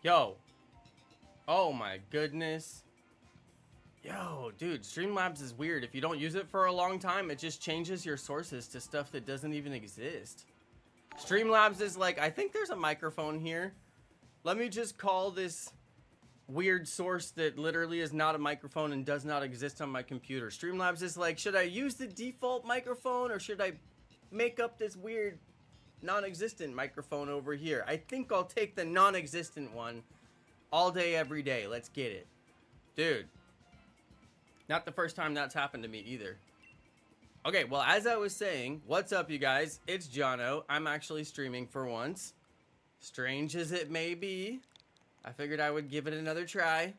Yo. Oh my goodness. Yo, dude, Streamlabs is weird. If you don't use it for a long time, it just changes your sources to stuff that doesn't even exist. Streamlabs is like, I think there's a microphone here. Let me just call this weird source that literally is not a microphone and does not exist on my computer. Streamlabs is like, should I use the default microphone or should I make up this weird non-existent microphone over here? I think I'll take the non-existent one all day, every day. Let's get it. Dude. Not the first time that's happened to me either. Okay, well, as I was saying, what's up, you guys? It's Jonno. I'm actually streaming for once. Strange as it may be, I figured I would give it another try.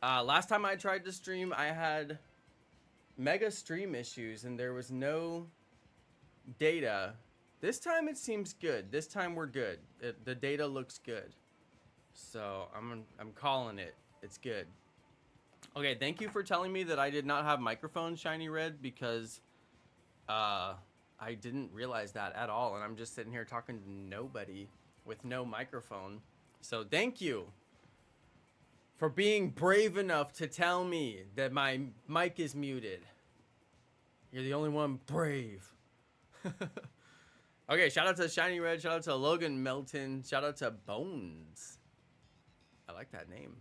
Last time I tried to stream, I had mega stream issues and there was no data. This time it seems good. This time we're good. The data looks good. So I'm calling it. It's good. Okay, thank you for telling me that I did not have microphones, Shiny Red, because I didn't realize that at all, and I'm just sitting here talking to nobody with no microphone. So thank you for being brave enough to tell me that my mic is muted. You're the only one brave. Okay, shout out to Shiny Red, shout out to Logan Melton, shout out to Bones. I like that name.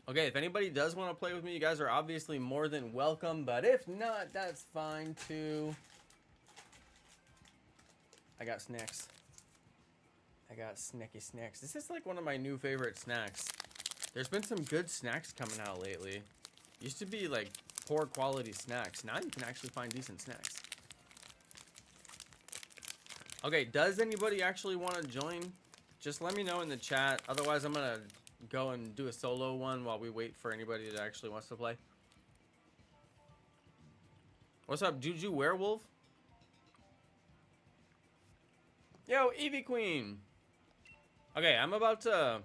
Okay, if anybody does want to play with me, you guys are obviously more than welcome, but if not, that's fine too. I got snacks. I got snacky snacks. This is like one of my new favorite snacks. There's been some good snacks coming out lately. Used to be like poor quality snacks. Now you can actually find decent snacks. Okay, does anybody actually want to join? Just let me know in the chat. Otherwise, I'm going to go and do a solo one while we wait for anybody that actually wants to play. What's up, Juju Werewolf? Yo, Eevee Queen. Okay, I'm about to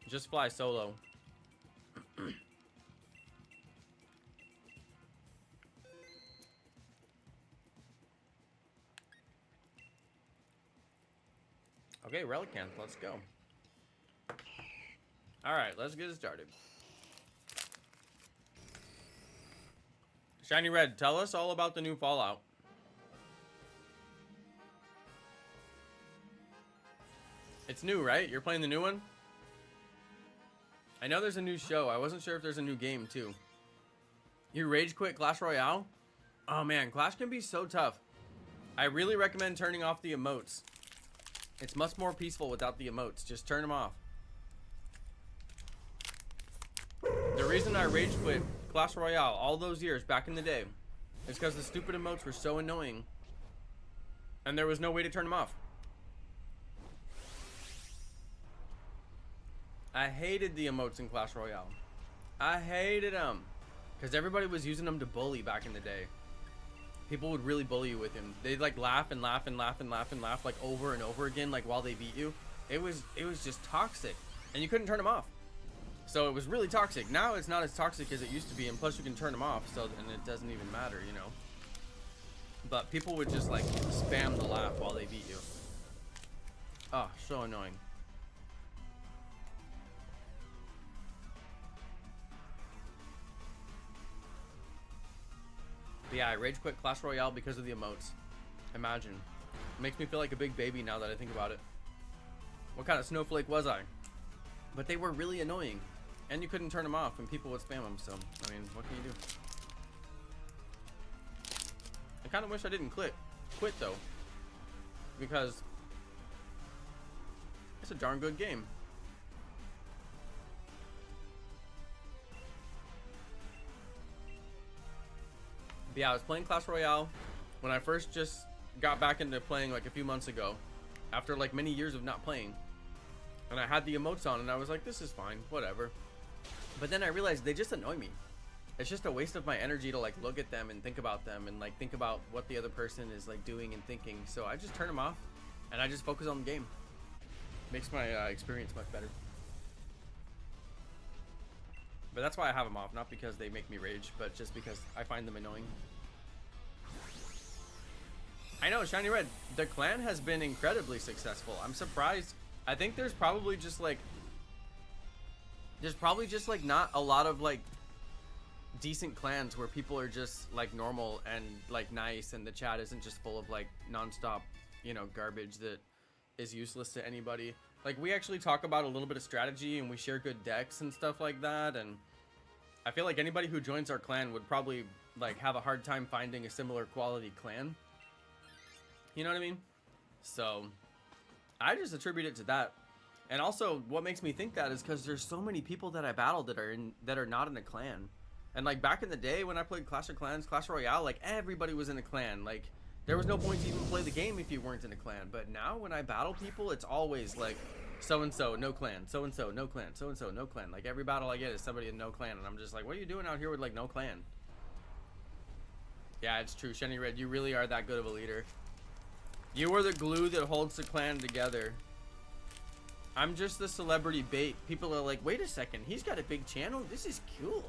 just fly solo. Okay, Relicanth, let's go. Alright, let's get it started. Shiny Red, tell us all about the new Fallout. It's new, right? You're playing the new one? I know there's a new show. I wasn't sure if there's a new game, too. You rage quit Clash Royale? Oh, man. Clash can be so tough. I really recommend turning off the emotes. It's much more peaceful without the emotes. Just turn them off. The reason I rage quit Clash Royale all those years back in the day is because the stupid emotes were so annoying. And there was no way to turn them off. I hated the emotes in Clash Royale. I hated them. Because everybody was using them to bully back in the day. People would really bully you with him. They'd like laugh and laugh and laugh and laugh and laugh like over and over again, like while they beat you. It was just toxic. And you couldn't turn them off. So it was really toxic. Now it's not as toxic as it used to be, and plus you can turn them off, so and it doesn't even matter, you know. But people would just like spam the laugh while they beat you. Oh, so annoying. But yeah, I rage quit Clash Royale because of the emotes. Imagine. It makes me feel like a big baby now that I think about it. What kind of snowflake was I? But they were really annoying. And you couldn't turn them off and people would spam them, so, I mean, what can you do? I kind of wish I didn't quit though. Because it's a darn good game. But yeah, I was playing Clash Royale when I first just got back into playing like a few months ago. After like many years of not playing. And I had the emotes on and I was like, this is fine, whatever. But then I realized they just annoy me. It's just a waste of my energy to like look at them and think about them and like think about what the other person is like doing and thinking. So I just turn them off and I just focus on the game. Makes my experience much better. But that's why I have them off, not because they make me rage, but just because I find them annoying. I know, Shiny Red, the clan has been incredibly successful. I'm surprised I think there's probably just like not a lot of like decent clans where people are just like normal and like nice, and the chat isn't just full of like nonstop, you know, garbage that is useless to anybody. Like, we actually talk about a little bit of strategy and we share good decks and stuff like that, and I feel like anybody who joins our clan would probably like have a hard time finding a similar quality clan. You know what I mean? So I just attribute it to that. And also what makes me think that is because there's so many people that I battled that are not in a clan. And like back in the day when I played Clash of Clans, Clash Royale, like everybody was in a clan. Like there was no point to even play the game if you weren't in a clan. But now when I battle people, it's always like so-and-so, no clan, so-and-so, no clan, so-and-so, no clan. Like every battle I get is somebody in no clan. And I'm just like, what are you doing out here with like no clan? Yeah, it's true. Shiny Red, you really are that good of a leader. You are the glue that holds the clan together. I'm just the celebrity bait. People are like, wait a second, he's got a big channel? This is cool.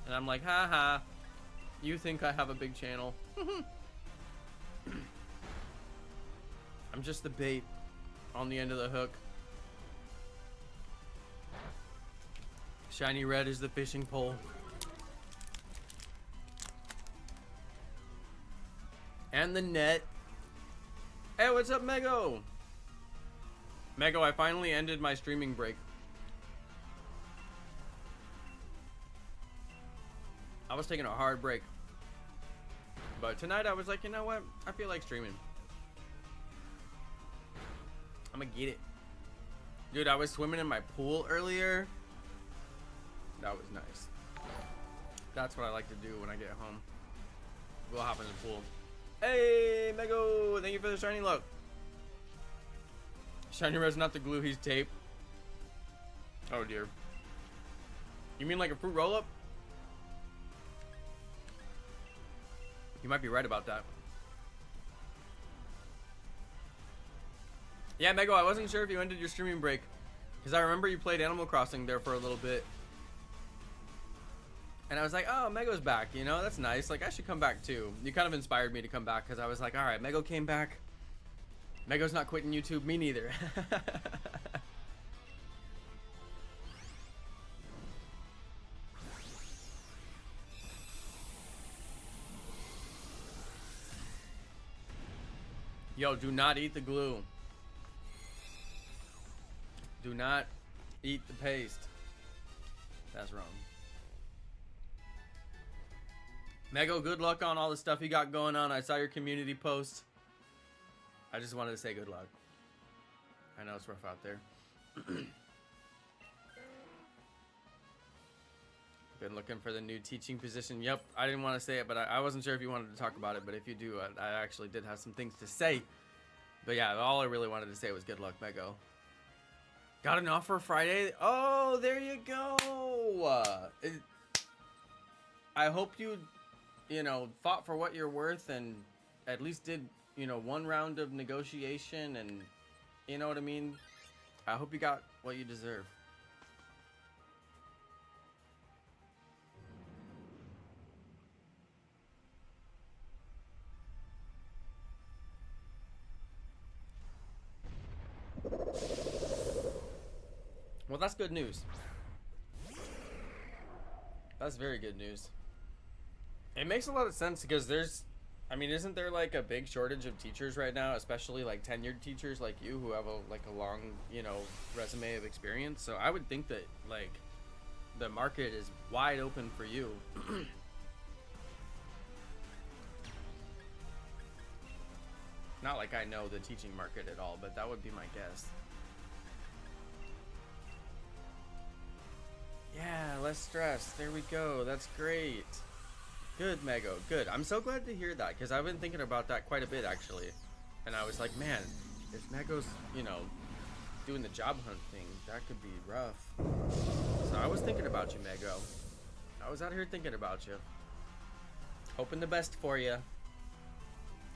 And I'm like, haha, you think I have a big channel? I'm just the bait on the end of the hook. Shiny Red is the fishing pole. And the net. Hey, what's up, Mego? Mego, I finally ended my streaming break. I was taking a hard break. But tonight I was like, you know what? I feel like streaming. I'm gonna get it. Dude, I was swimming in my pool earlier. That was nice. That's what I like to do when I get home. We'll hop in the pool. Hey, Mego! Thank you for the shiny look. Shiny Red's not the glue, he's tape. Oh dear. You mean like a fruit roll-up? You might be right about that. Yeah, Mego, I wasn't sure if you ended your streaming break, because I remember you played Animal Crossing there for a little bit. And I was like, oh, Mego's back, you know, that's nice. Like, I should come back too. You kind of inspired me to come back, because I was like, all right, Mego came back. Mego's not quitting YouTube, me neither. Yo, do not eat the glue. Do not eat the paste. That's wrong. Mego, good luck on all the stuff you got going on. I saw your community post. I just wanted to say good luck. I know it's rough out there. Been looking for the new teaching position. Yep, I didn't want to say it, but I wasn't sure if you wanted to talk about it. But if you do, I actually did have some things to say. But yeah, all I really wanted to say was good luck, Mego. Got an offer Friday? Oh, there you go. I hope you know, fought for what you're worth and at least did, you know, one round of negotiation, and you know what I mean? I hope you got what you deserve. Well, that's good news. That's very good news. It makes a lot of sense because there's, I mean, isn't there like a big shortage of teachers right now, especially like tenured teachers like you who have a long, you know, resume of experience. So I would think that like the market is wide open for you. Not like I know the teaching market at all, but that would be my guess. Yeah, less stress. There we go. That's great. Good, Mego. Good. I'm so glad to hear that, because I've been thinking about that quite a bit, actually. And I was like, man, if Mego's, you know, doing the job hunt thing, that could be rough. So I was thinking about you, Mego. I was out here thinking about you. Hoping the best for you.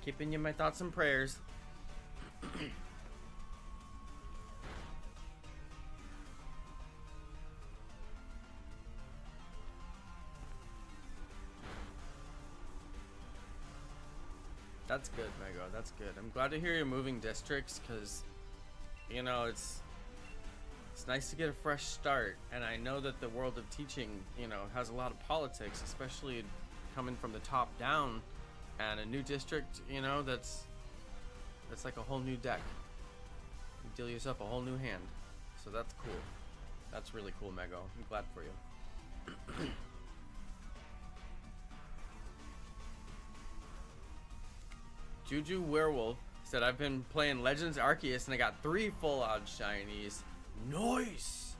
Keeping you in my thoughts and prayers. That's good, Mego. That's good. I'm glad to hear you're moving districts, because you know, it's nice to get a fresh start. And I know that the world of teaching, you know, has a lot of politics, especially coming from the top down, and a new district, you know, that's like a whole new deck. You deal yourself a whole new hand. So that's cool. That's really cool, Mego. I'm glad for you. Juju Werewolf said, I've been playing Legends Arceus and I got 3 full odd shinies. Nice!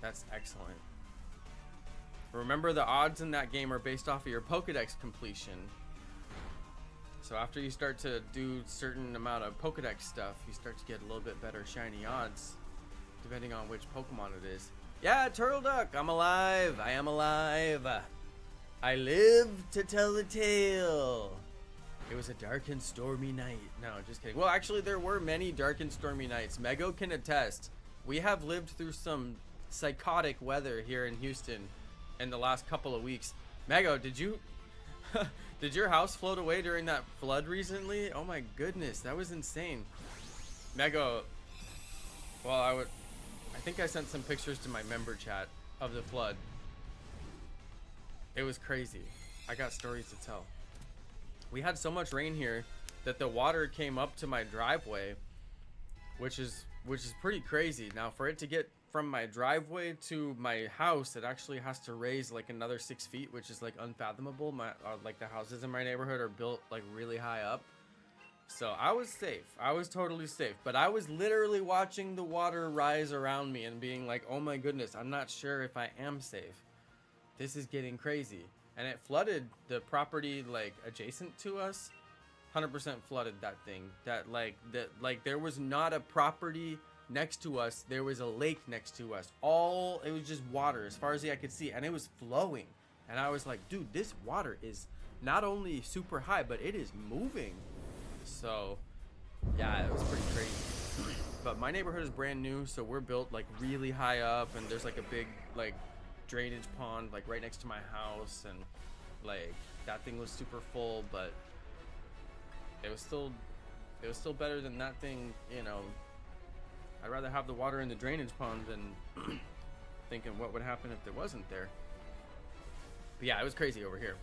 That's excellent. Remember, the odds in that game are based off of your Pokedex completion. So after you start to do certain amount of Pokedex stuff, you start to get a little bit better shiny odds, depending on which Pokemon it is. Yeah, Turtle Duck, I'm alive. I am alive. I live to tell the tale. It was a dark and stormy night. No, just kidding. Well, actually, there were many dark and stormy nights. Mego can attest. We have lived through some psychotic weather here in Houston in the last couple of weeks. Mego, did you... did your house float away during that flood recently? Oh my goodness, that was insane. Mego, well, I think I sent some pictures to my member chat of the flood. It was crazy. I got stories to tell. We had so much rain here that the water came up to my driveway, which is pretty crazy. Now, for it to get from my driveway to my house, it actually has to raise like another 6 feet, which is like unfathomable. Like the houses in my neighborhood are built like really high up. So I was safe. I was totally safe. But I was literally watching the water rise around me and being like, oh my goodness, I'm not sure if I am safe. This is getting crazy. And it flooded the property like adjacent to us. 100% flooded that thing. Like there was not a property next to us. There was a lake next to us. It was just water as far as the eye could see, and it was flowing. And I was like, dude, this water is not only super high, but it is moving. So yeah, it was pretty crazy. But my neighborhood is brand new, so we're built like really high up, and there's like a big like drainage pond like right next to my house, and like that thing was super full, but it was still better than that thing, you know. I'd rather have the water in the drainage pond than thinking what would happen if there wasn't there. But yeah, it was crazy over here.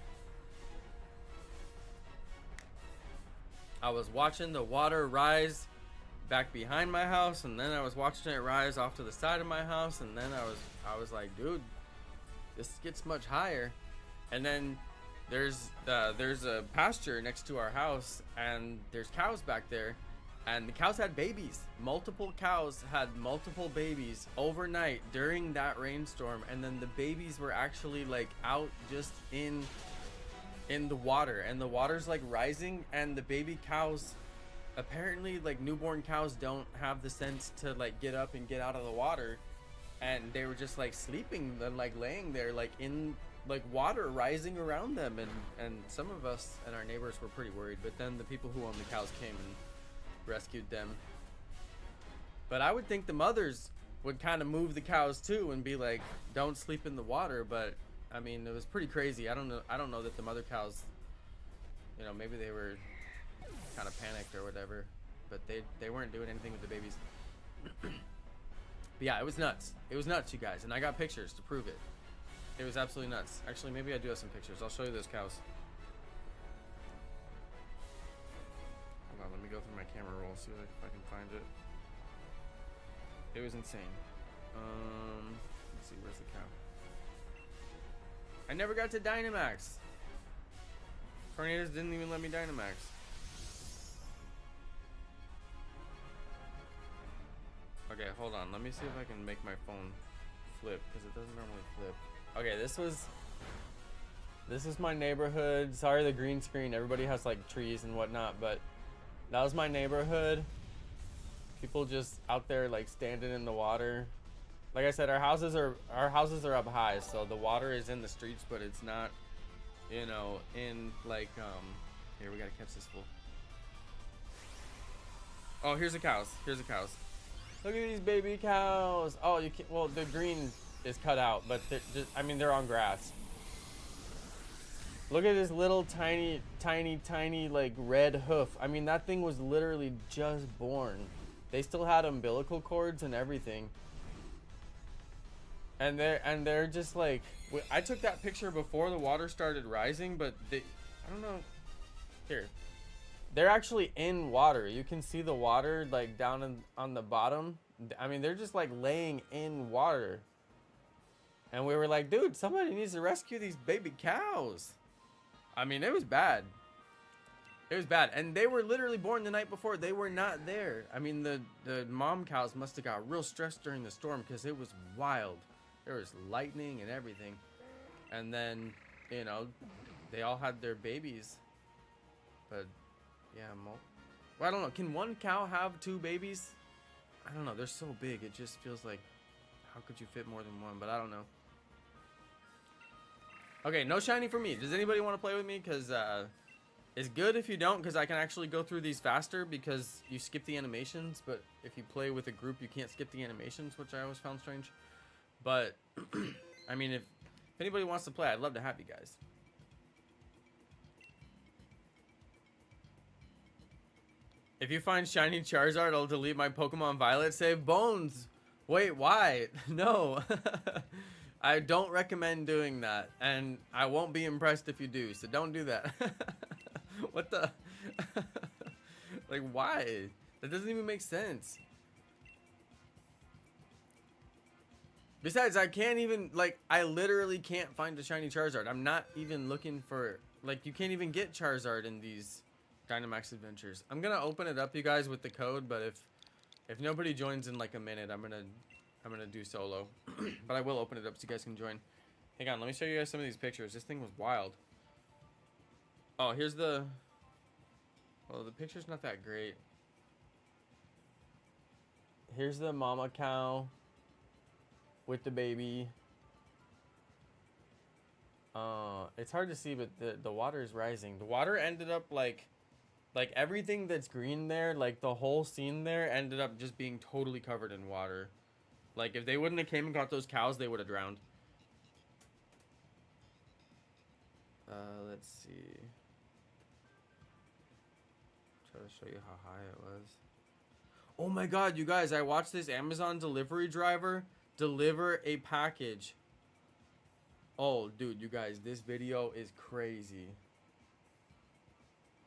I was watching the water rise back behind my house, and then I was watching it rise off to the side of my house, and then I was like, dude, this gets much higher. And then there's a pasture next to our house, and there's cows back there, and the cows had babies. Multiple cows had multiple babies overnight during that rainstorm, and then the babies were actually like out just in the water, and the water's like rising, and the baby cows, apparently like newborn cows don't have the sense to like get up and get out of the water, and they were just like sleeping and like laying there like in like water rising around them, and some of us and our neighbors were pretty worried, but then the people who own the cows came and rescued them. But I would think the mothers would kind of move the cows too and be like, don't sleep in the water. But I mean, it was pretty crazy. I don't know that the mother cows, you know, maybe they were kind of panicked or whatever, but they weren't doing anything with the babies. But yeah, it was nuts. It was nuts, you guys, and I got pictures to prove it. It was absolutely nuts. Actually, maybe I do have some pictures. I'll show you those cows. Hold on, let me go through my camera roll, see if I can find it. It was insane. Let's see, where's the cow? I never got to Dynamax. Tornadus didn't even let me Dynamax. Okay, hold on. Let me see if I can make my phone flip, because it doesn't normally flip. Okay, this is my neighborhood. Sorry, the green screen. Everybody has like trees and whatnot, but that was my neighborhood. People just out there like standing in the water. Like I said, our houses are up high, so the water is in the streets, but it's not, you know, in like here, we gotta catch this fool. Oh, here's the cows. Here's the cows. Look at these baby cows. Oh, you can't. Well, the green is cut out, but just, I mean, they're on grass. Look at this little tiny like red hoof. I mean, that thing was literally just born. They still had umbilical cords and everything. And they're just like, I took that picture before the water started rising, but I don't know. Here, they're actually in water. You can see the water like down on the bottom. I mean, they're just like laying in water. And we were like, dude, somebody needs to rescue these baby cows. I mean, it was bad. It was bad. And they were literally born the night before. They were not there. I mean, the mom cows must have got real stressed during the storm because it was wild. There was lightning and everything. And then, you know, they all had their babies. But, yeah, well, I don't know. Can one cow have 2 babies? I don't know. They're so big. It just feels like, how could you fit more than one? But I don't know. Okay, no shiny for me. Does anybody want to play with me? Because it's good if you don't, because I can actually go through these faster because you skip the animations. But if you play with a group, you can't skip the animations, which I always found strange. But, I mean, if anybody wants to play, I'd love to have you guys. If you find Shiny Charizard, I'll delete my Pokemon Violet save. Bones! Wait, why? No. I don't recommend doing that. And I won't be impressed if you do, so don't do that. What the? Like, why? That doesn't even make sense. Besides, I can't even, like, I literally can't find a Shiny Charizard. I'm not even looking for, like, you can't even get Charizard in these Dynamax Adventures. I'm gonna open it up, you guys, with the code, but if nobody joins in like a minute, I'm gonna do solo. But I will open it up so you guys can join. Hang on, let me show you guys some of these pictures. This thing was wild. Oh, here's the, well, the picture's not that great. Here's the mama cow with the baby. It's hard to see, but the water is rising. The water ended up like everything that's green there, like the whole scene there ended up just being totally covered in water. Like if they wouldn't have came and got those cows, they would have drowned. Let's see. Try to show you how high it was. Oh my god, you guys, I watched this Amazon delivery driver deliver a package. Oh, dude, you guys, this video is crazy.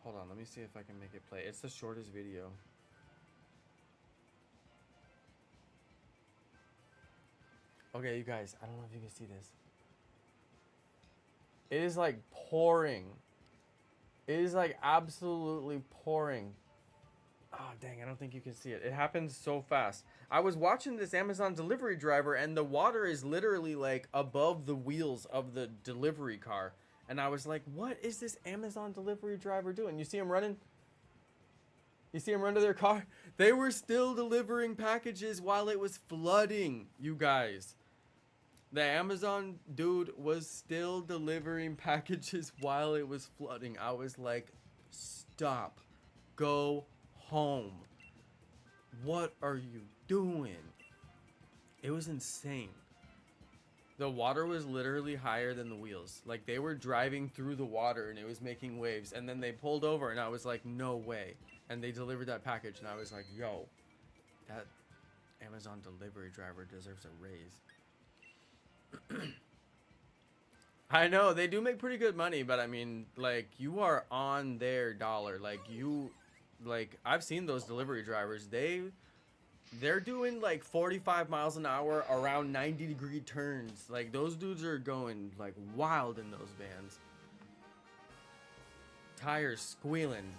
Hold on, let me see if I can make it play. It's the shortest video. Okay, you guys, I don't know if you can see this. It is like pouring. It is like absolutely pouring. Oh, dang, I don't think you can see it. It happens so fast. I was watching this Amazon delivery driver and the water is literally like above the wheels of the delivery car. And I was like, what is this Amazon delivery driver doing? You see him running? You see him run to their car? They were still delivering packages while it was flooding, you guys. The Amazon dude was still delivering packages while it was flooding. I was like, stop. Go home. What are you doing? It was insane. The water was literally higher than the wheels. Like they were driving through the water and it was making waves. And then they pulled over and I was like, no way. And they delivered that package and I was like, yo, that Amazon delivery driver deserves a raise. I know, they do make pretty good money, but I mean, like, you are on their dollar. Like, I've seen those delivery drivers. They're doing like 45 miles an hour around 90-degree turns. Like, those dudes are going like wild in those vans. Tires squealing.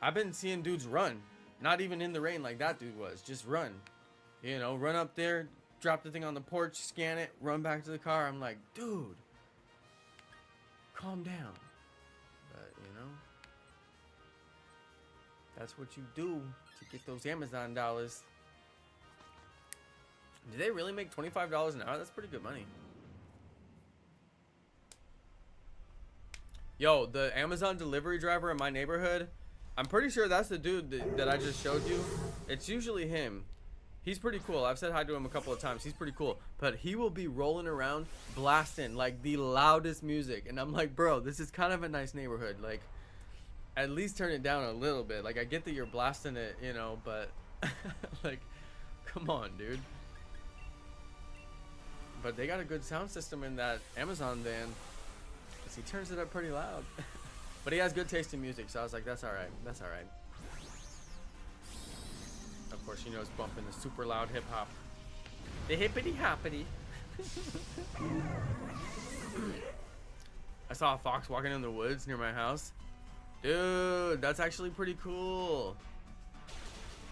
I've been seeing dudes run. Not even in the rain like that dude was. Just run. You know, run up there, drop the thing on the porch, scan it, run back to the car. I'm like, dude, calm down. But, you know, that's what you do to get those Amazon dollars. Do they really make $25 an hour? That's pretty good money. Yo, the Amazon delivery driver in my neighborhood, I'm pretty sure that's the dude that I just showed you. It's usually him. He's pretty cool. I've said hi to him a couple of times. He's pretty cool. But he will be rolling around blasting like the loudest music. And I'm like, bro, this is kind of a nice neighborhood. Like, at least turn it down a little bit. Like, I get that you're blasting it, you know, but like, come on, dude. But they got a good sound system in that Amazon van, because he turns it up pretty loud. But he has good taste in music, so I was like, that's all right. That's all right. Of course, he knows bumping the super loud hip hop. The hippity hoppity. I saw a fox walking in the woods near my house. Dude, that's actually pretty cool.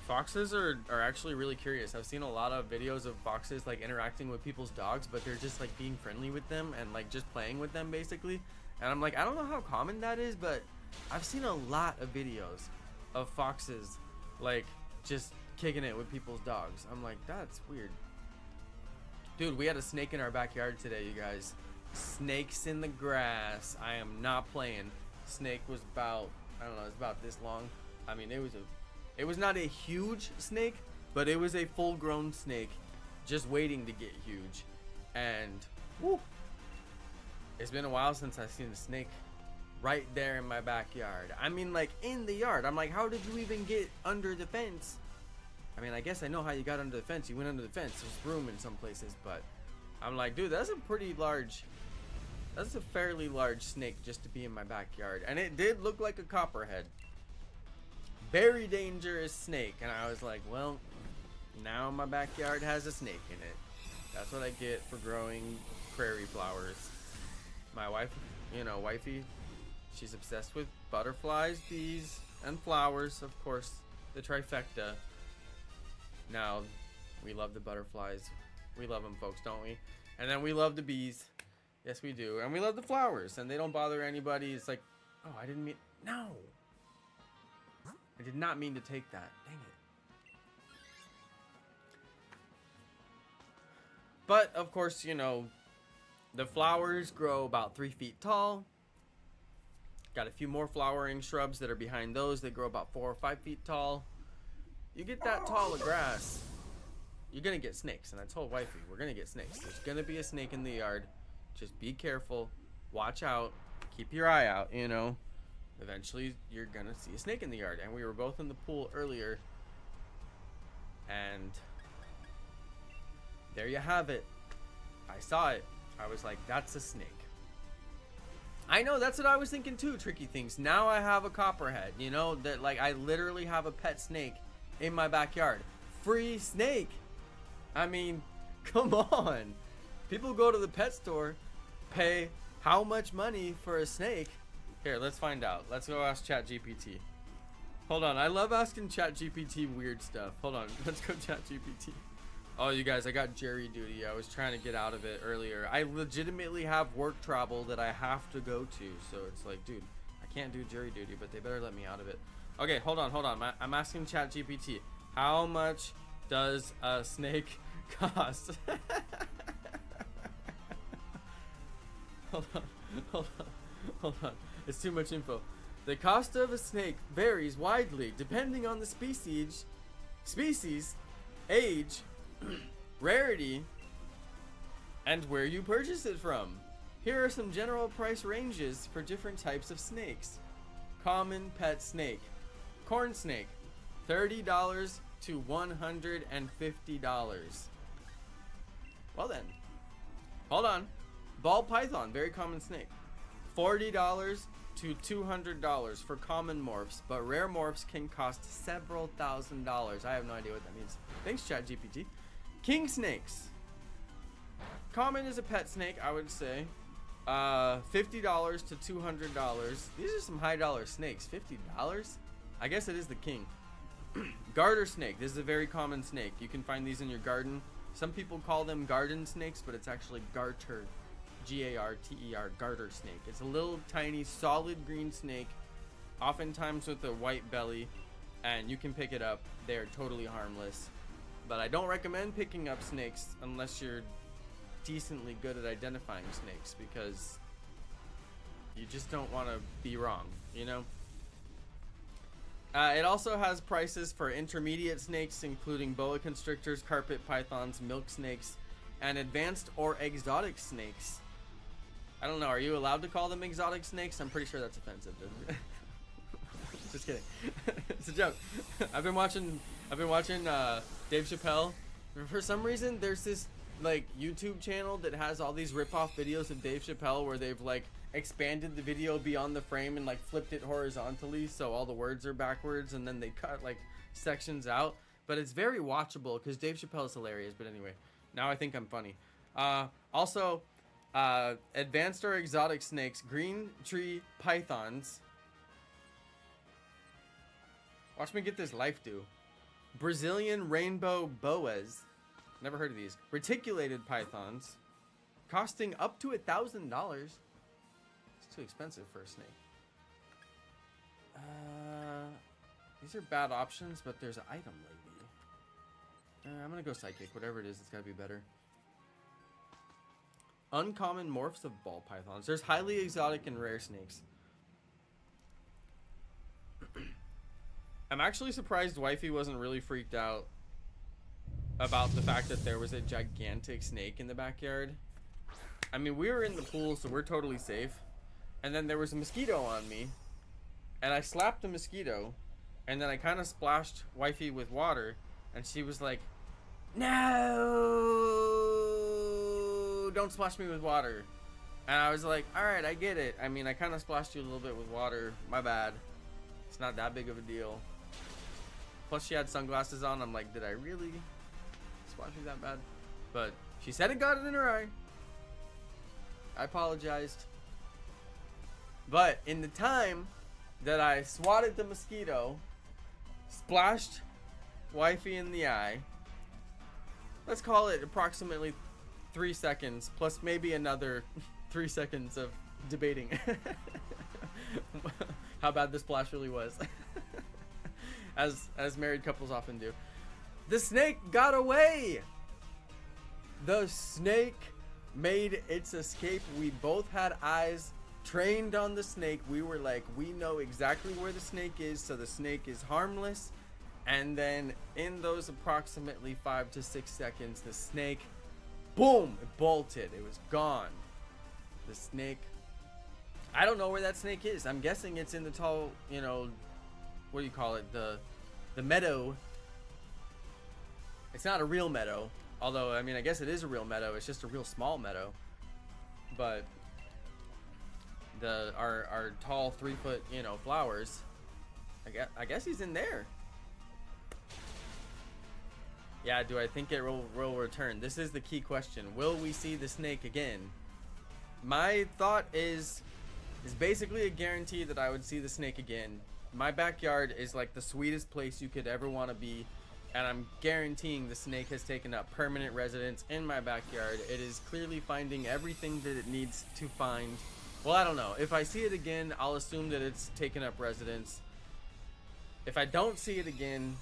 Foxes are actually really curious. I've seen a lot of videos of foxes like interacting with people's dogs, but they're just like being friendly with them and like just playing with them basically. And I'm like, I don't know how common that is, but I've seen a lot of videos of foxes like just kicking it with people's dogs. I'm like, that's weird. Dude, we had a snake in our backyard today, you guys. Snakes in the grass. I am not playing. Snake was about, I don't know, it's about this long. I mean, it was not a huge snake, but it was a full-grown snake just waiting to get huge. And woo, it's been a while since I've seen a snake right there in my backyard. I mean, like in the yard. I'm like, how did you even get under the fence? I mean, I guess I know how you got under the fence. You went under the fence. There's room in some places, but I'm like, dude, that's a pretty large, that's a fairly large snake just to be in my backyard. And it did look like a copperhead. Very dangerous snake. And I was like, well, now my backyard has a snake in it. That's what I get for growing prairie flowers. My wife, you know, wifey, she's obsessed with butterflies, bees, and flowers. Of course, the trifecta. Now, we love the butterflies. We love them, folks, don't we? And then we love the bees. Yes, we do. And we love the flowers. And they don't bother anybody. It's like, oh, I didn't mean... No! I did not mean to take that. Dang it. But, of course, you know, the flowers grow about 3 feet tall. Got a few more flowering shrubs that are behind those. They grow about 4 or 5 feet tall. You get that tall of grass, you're gonna get snakes. And I told wifey, we're gonna get snakes. There's gonna be a snake in the yard. Just be careful, watch out, keep your eye out, you know. Eventually you're gonna see a snake in the yard. And we were both in the pool earlier, and there you have it. I saw it. I was like, that's a snake. I know, that's what I was thinking too, Tricky Things. Now I have a copperhead, you know, that like I literally have a pet snake in my backyard. Free snake. I mean, come on. People go to the pet store, pay how much money for a snake? Here, let's find out. Let's go ask ChatGPT. Hold on, I love asking ChatGPT weird stuff. Hold on, let's go ChatGPT. Oh, you guys, I got jury duty. I was trying to get out of it earlier. I legitimately have work travel that I have to go to. So it's like, dude, I can't do jury duty, but they better let me out of it. Okay, hold on. I'm asking ChatGPT. How much does a snake cost? Hold on. It's too much info. The cost of a snake varies widely depending on the species, age, rarity, and where you purchase it from. Here are some general price ranges for different types of snakes. Common pet snake. Corn snake, $30 to $150. Well then, hold on. Ball python, very common snake, $40 to $200 for common morphs, but rare morphs can cost several $1,000s. I have no idea what that means. Thanks, ChatGPT. King snakes. Common is a pet snake, I would say. $50 to $200. These are some high dollar snakes. $50? I guess it is the king. Garter snake. This is a very common snake. You can find these in your garden. Some people call them garden snakes, but it's actually garter. G-A-R-T-E-R, garter snake. It's a little tiny solid green snake, oftentimes with a white belly, and you can pick it up. They're totally harmless. But I don't recommend picking up snakes unless you're decently good at identifying snakes, because you just don't want to be wrong, you know? It also has prices for intermediate snakes, including boa constrictors, carpet pythons, milk snakes, and advanced or exotic snakes. I don't know, are you allowed to call them exotic snakes? I'm pretty sure that's offensive, isn't it? Just kidding. It's a joke. I've been watching Dave Chappelle. For some reason, there's this like YouTube channel that has all these rip-off videos of Dave Chappelle where they've like expanded the video beyond the frame and like flipped it horizontally so all the words are backwards, and then they cut like sections out. But it's very watchable because Dave Chappelle is hilarious. But anyway, now I think I'm funny. Also, advanced or exotic snakes, green tree pythons. Watch me get this life dew. Brazilian rainbow boas. Never heard of these. Reticulated pythons. Costing up to $1,000. It's too expensive for a snake. These are bad options, but there's an item lady. I'm gonna go psychic. Whatever it is, it's gotta be better. Uncommon morphs of ball pythons. There's highly exotic and rare snakes. I'm actually surprised Wifey wasn't really freaked out about the fact that there was a gigantic snake in the backyard. I mean, we were in the pool, so we're totally safe. And then there was a mosquito on me, and I slapped the mosquito, and then I kind of splashed Wifey with water, and she was like, "No, don't splash me with water." And I was like, "All right, I get it. I mean, I kind of splashed you a little bit with water. My bad. It's not that big of a deal." Plus, she had sunglasses on. I'm like, did I really splash you that bad? But she said it got it in her eye. I apologized. But in the time that I swatted the mosquito, splashed Wifey in the eye, let's call it approximately 3 seconds, plus maybe another 3 seconds of debating how bad the splash really was. As married couples often do. The snake got away. The snake made its escape. We both had eyes trained on the snake. We were like, we know exactly where the snake is, so the snake is harmless. And then in those approximately 5 to 6 seconds, the snake, boom, it bolted. It was gone. The snake, I don't know where that snake is. I'm guessing it's in the tall, you know, what do you call it? The meadow. It's not a real meadow, although I mean I guess it is a real meadow. It's just a real small meadow. But our tall 3-foot, you know, flowers. I guess he's in there. Yeah, do I think it will return? This is the key question. Will we see the snake again? My thought is basically a guarantee that I would see the snake again. My backyard is like the sweetest place you could ever want to be, and I'm guaranteeing the snake has taken up permanent residence in my backyard. It is clearly finding everything that it needs to find. Well, I don't know. If I see it again, I'll assume that it's taken up residence. If I don't see it again,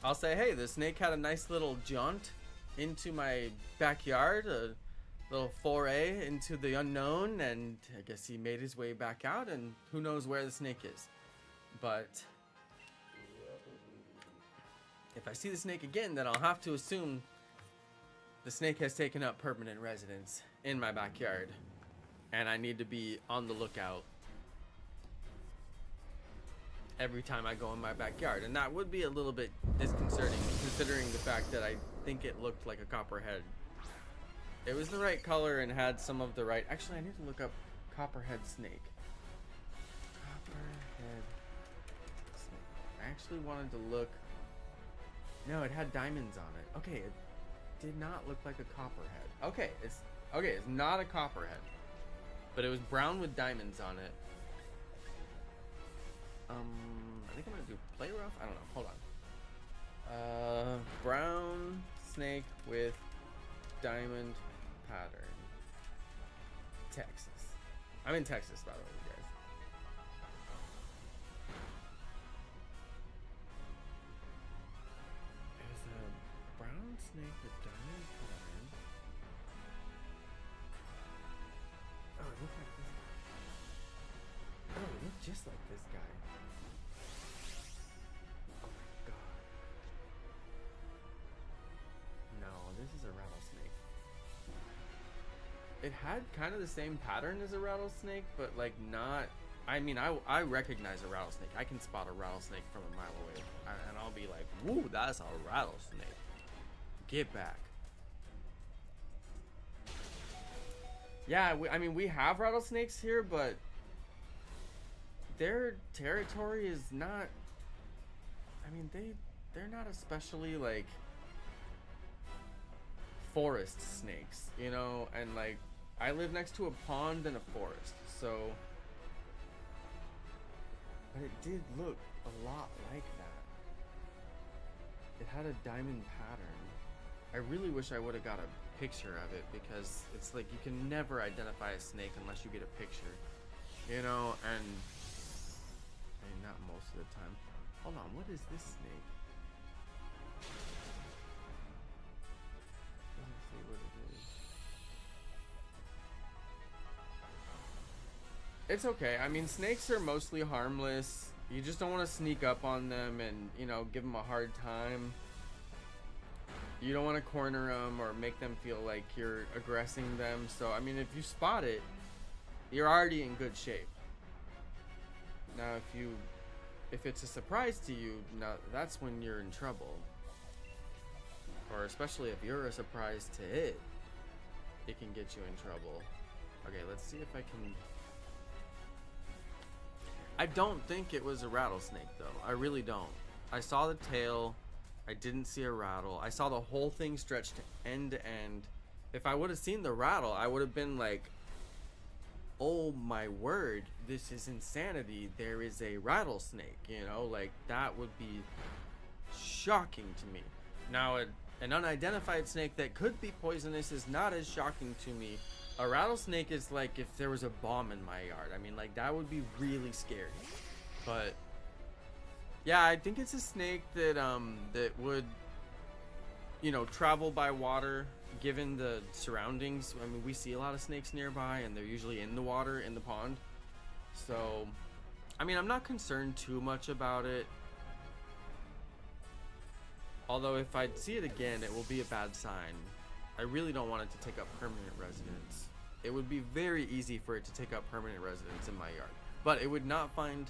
I'll say, hey, the snake had a nice little jaunt into my backyard, a little foray into the unknown, and I guess he made his way back out, and who knows where the snake is. But if I see the snake again, then I'll have to assume the snake has taken up permanent residence in my backyard, and I need to be on the lookout every time I go in my backyard. And that would be a little bit disconcerting considering the fact that I think it looked like a copperhead. It was the right color and had some of the right... Actually, I need to look up copperhead snake. Copperhead snake. I actually wanted to look... No, it had diamonds on it. Okay, it did not look like a copperhead. Okay, it's not a copperhead. But it was brown with diamonds on it. I think I'm gonna do play rough. I don't know. Hold on. Brown snake with diamond pattern. Texas. I'm in Texas, by the way, you guys. There's a brown snake with diamond pattern. Oh, it looks like this guy. Oh, it looks just like this guy. This is a rattlesnake. It had kind of the same pattern as a rattlesnake, but like not I mean, I recognize a rattlesnake. I can spot a rattlesnake from a mile away, and I'll be like, "Woo, that's a rattlesnake! Get back!" Yeah, I mean, we have rattlesnakes here, but their territory is not. I mean, they're not especially like forest snakes, you know, and like I live next to a pond and a forest, so. But it did look a lot like that. It had a diamond pattern. I really wish I would have got a picture of it, because it's like you can never identify a snake unless you get a picture. You know, and I mean, not most of the time. Hold on, what is this snake? Let me see what it is. It's okay. I mean, snakes are mostly harmless. You just don't want to sneak up on them and, you know, give them a hard time. You don't want to corner them or make them feel like you're aggressing them. So, I mean, if you spot it, you're already in good shape. Now, if it's a surprise to you, now that's when you're in trouble. Or especially if you're a surprise to it, it can get you in trouble. Okay, let's see if I can. I don't think it was a rattlesnake, though. I really don't. I saw the tail. I didn't see a rattle. I saw the whole thing stretched end to end. If I would have seen the rattle, I would have been like, oh my word, this is insanity. There is a rattlesnake, you know? Like, that would be shocking to me. Now, an unidentified snake that could be poisonous is not as shocking to me. A rattlesnake is like if there was a bomb in my yard. I mean, like, that would be really scary. But yeah, I think it's a snake that that would, you know, travel by water given the surroundings. I mean, we see a lot of snakes nearby and they're usually in the water, in the pond. So, I mean, I'm not concerned too much about it. Although if I see it again, it will be a bad sign. I really don't want it to take up permanent residence. It would be very easy for it to take up permanent residence in my yard. But it would not find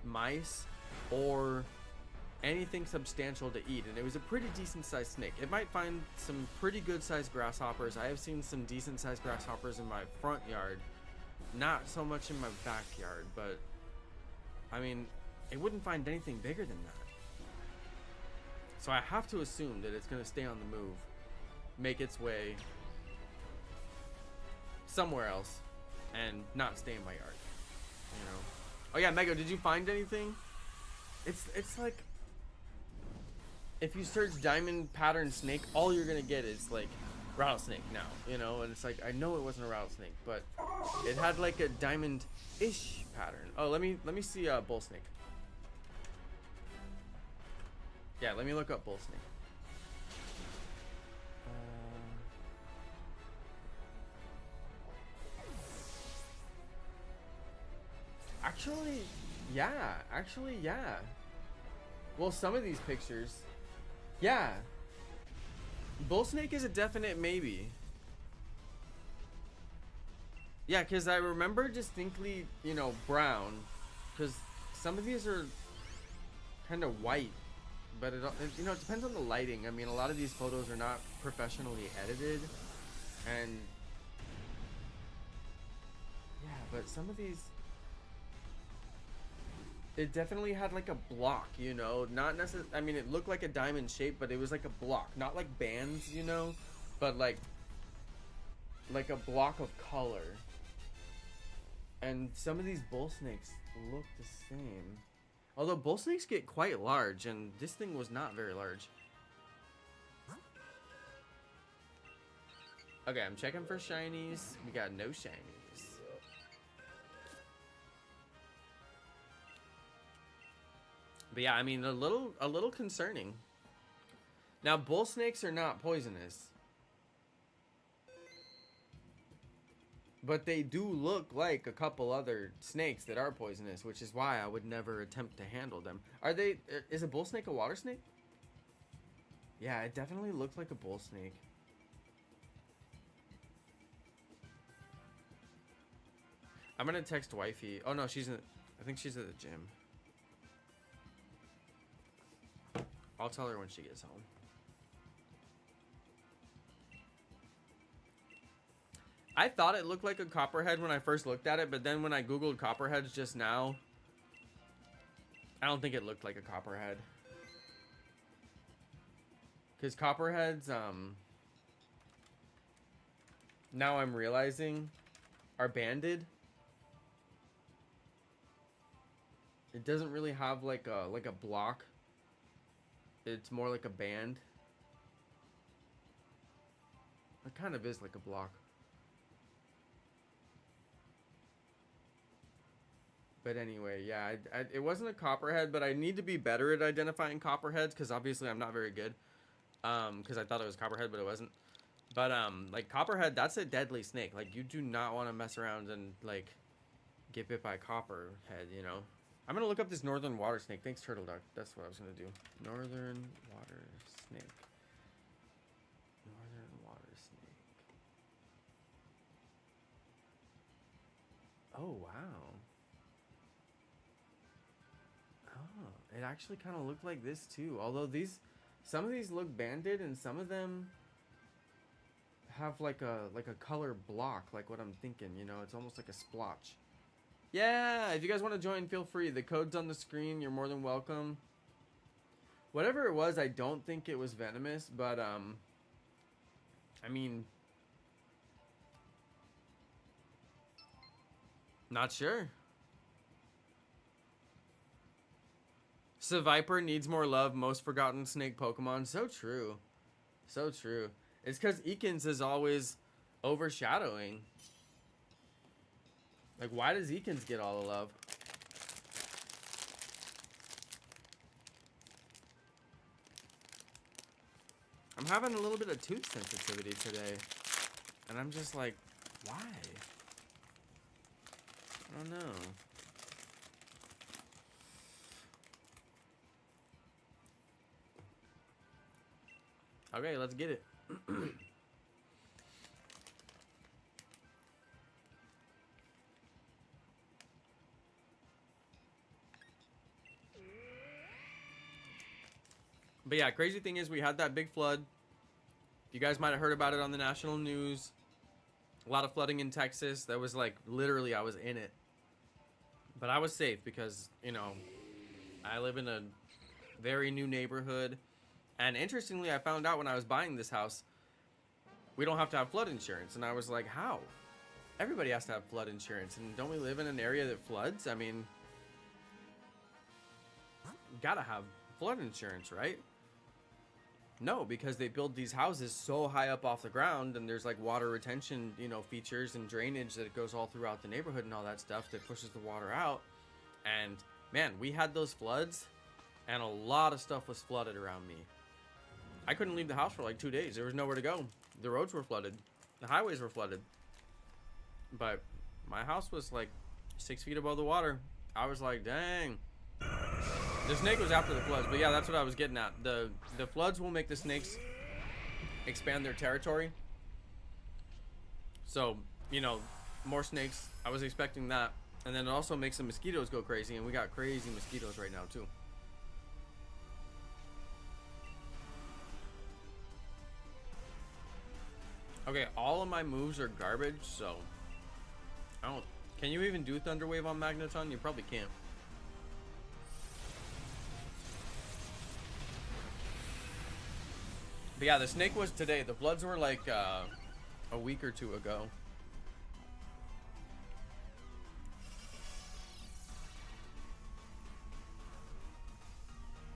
mice or anything substantial to eat. And it was a pretty decent sized snake. It might find some pretty good sized grasshoppers. I have seen some decent sized grasshoppers in my front yard. Not so much in my backyard, but I mean, it wouldn't find anything bigger than that. So I have to assume that it's going to stay on the move, make its way somewhere else, and not stay in my yard, you know. Oh yeah, Mego, did you find anything? It's like if you search diamond pattern snake, all you're gonna get is like rattlesnake now, you know. And it's like, I know it wasn't a rattlesnake, but it had like a diamond-ish pattern. Oh, let me see bull snake. Yeah, let me look up bull snake. Actually, yeah. Well, some of these pictures, yeah. Bull snake is a definite maybe. Yeah, because I remember distinctly, you know, brown. Because some of these are kind of white. But, you know, it depends on the lighting. I mean, a lot of these photos are not professionally edited. And yeah, but some of these, it definitely had like a block, you know, not necessarily, I mean, it looked like a diamond shape, but it was like a block, not like bands, you know, but like a block of color. And some of these bull snakes look the same. Although bull snakes get quite large, and this thing was not very large. Okay, I'm checking for shinies. We got no shinies. But yeah, I mean, a little concerning. Now, bull snakes are not poisonous, but they do look like a couple other snakes that are poisonous, which is why I would never attempt to handle them. Are they? Is a bull snake a water snake? Yeah, it definitely looked like a bull snake. I'm gonna text wifey. Oh no, she's in. I think she's at the gym. I'll tell her when she gets home. I thought it looked like a copperhead when I first looked at it, but then when I googled copperheads just now, I don't think it looked like a copperhead. Because copperheads, now I'm realizing, are banded. It doesn't really have like a block. It's more like a band. It kind of is like a block. But anyway, yeah, it wasn't a copperhead, but I need to be better at identifying copperheads because obviously I'm not very good. Because I thought it was copperhead, but it wasn't. But like copperhead, that's a deadly snake. Like you do not want to mess around and like get bit by a copperhead, you know. I'm gonna look up this northern water snake. Thanks, Turtle Duck. That's what I was gonna do. Northern water snake. Northern water snake. Oh wow. Oh, it actually kind of looked like this too. Although some of these look banded, and some of them have like a color block, like what I'm thinking. You know, it's almost like a splotch. Yeah, if you guys want to join, feel free. The code's on the screen. You're more than welcome. Whatever it was, I don't think it was venomous, but I mean, not sure. Seviper needs more love. Most forgotten snake Pokemon. So true. So true. It's because Ekans is always overshadowing. Like, why does Ekans get all the love? I'm having a little bit of tooth sensitivity today. And I'm just like, why? I don't know. Okay, let's get it. But yeah, crazy thing is we had that big flood. You guys might have heard about it on the national news. A lot of flooding in Texas. That was like, literally, I was in it. But I was safe because, you know, I live in a very new neighborhood. And interestingly, I found out when I was buying this house, we don't have to have flood insurance. And I was like, how? Everybody has to have flood insurance. And don't we live in an area that floods? I mean, gotta have flood insurance, right? No, because they build these houses so high up off the ground, and there's like water retention, you know, features and drainage that goes all throughout the neighborhood and all that stuff that pushes the water out. And man, we had those floods, and a lot of stuff was flooded around me. I couldn't leave the house for like 2 days. There was nowhere to go. The roads were flooded. The highways were flooded. But my house was like 6 feet above the water. I was like, dang. The snake was after the floods, but yeah, that's what I was getting at. The floods will make the snakes expand their territory. So, you know, more snakes. I was expecting that. And then it also makes the mosquitoes go crazy, and we got crazy mosquitoes right now too. Okay, all of my moves are garbage, so I don't. Can you even do Thunder Wave on Magneton? You probably can't. But yeah, the snake was today. The floods were like a week or two ago.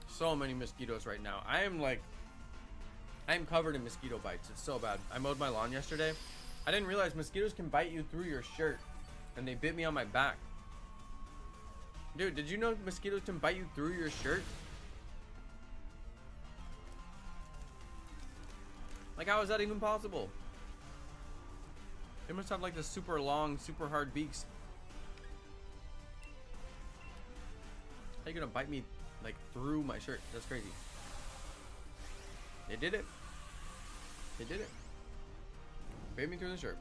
So many mosquitoes right now. I am covered in mosquito bites. It's so bad. I mowed my lawn yesterday. I didn't realize mosquitoes can bite you through your shirt, and they bit me on my back. Dude, did you know mosquitoes can bite you through your shirt? Like, how is that even possible? They must have like the super long, super hard beaks. How are you gonna bite me like through my shirt? That's crazy. They did it. They did it. Bit me through the shirt.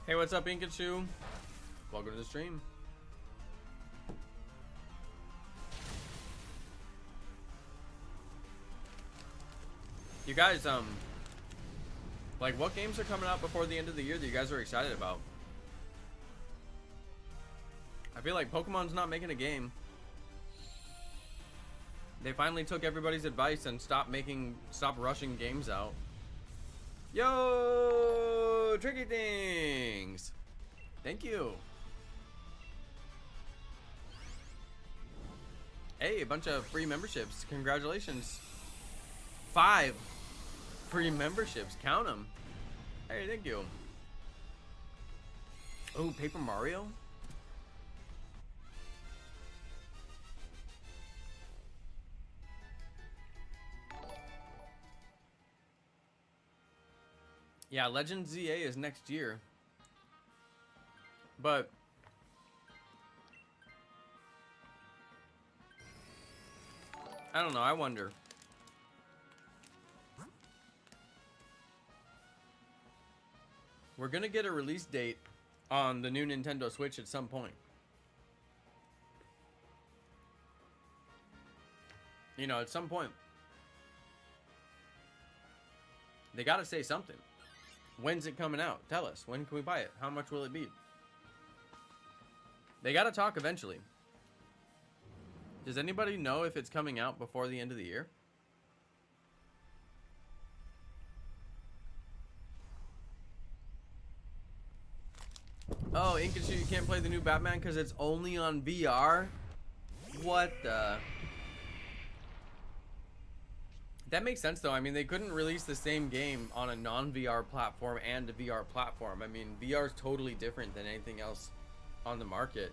Hey, what's up, Pikachu? Welcome to the stream. You guys, like, what games are coming out before the end of the year that you guys are excited about? I feel like Pokemon's not making a game. They finally took everybody's advice and stopped rushing games out. Yo, Tricky Things. Thank you. Hey, a bunch of free memberships. Congratulations. 5 free memberships. Count them. Hey, thank you. Oh, Paper Mario? Yeah, Legends ZA is next year. But I don't know, I wonder. We're gonna get a release date on the new Nintendo Switch at some point. You know, at some point. They gotta say something. When's it coming out? Tell us. When can we buy it? How much will it be? They gotta talk eventually. Does anybody know if it's coming out before the end of the year? Oh, Inkachu, you can't play the new Batman because it's only on VR? What the... That makes sense though. I mean, they couldn't release the same game on a non-VR platform and a VR platform. I mean, VR is totally different than anything else on the market.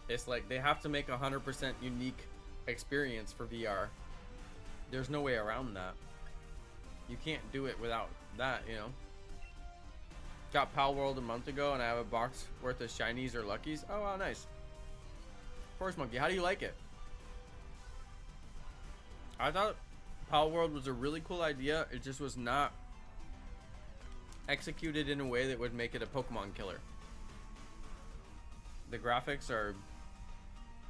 It's like they have to make 100% unique experience for VR. There's no way around that. You can't do it without that, you know. Got Palworld a month ago and I have a box worth of shinies or luckies. Oh wow, nice. Force Monkey, how do you like it? I thought Palworld was a really cool idea. It just was not executed in a way that would make it a Pokemon killer. The graphics are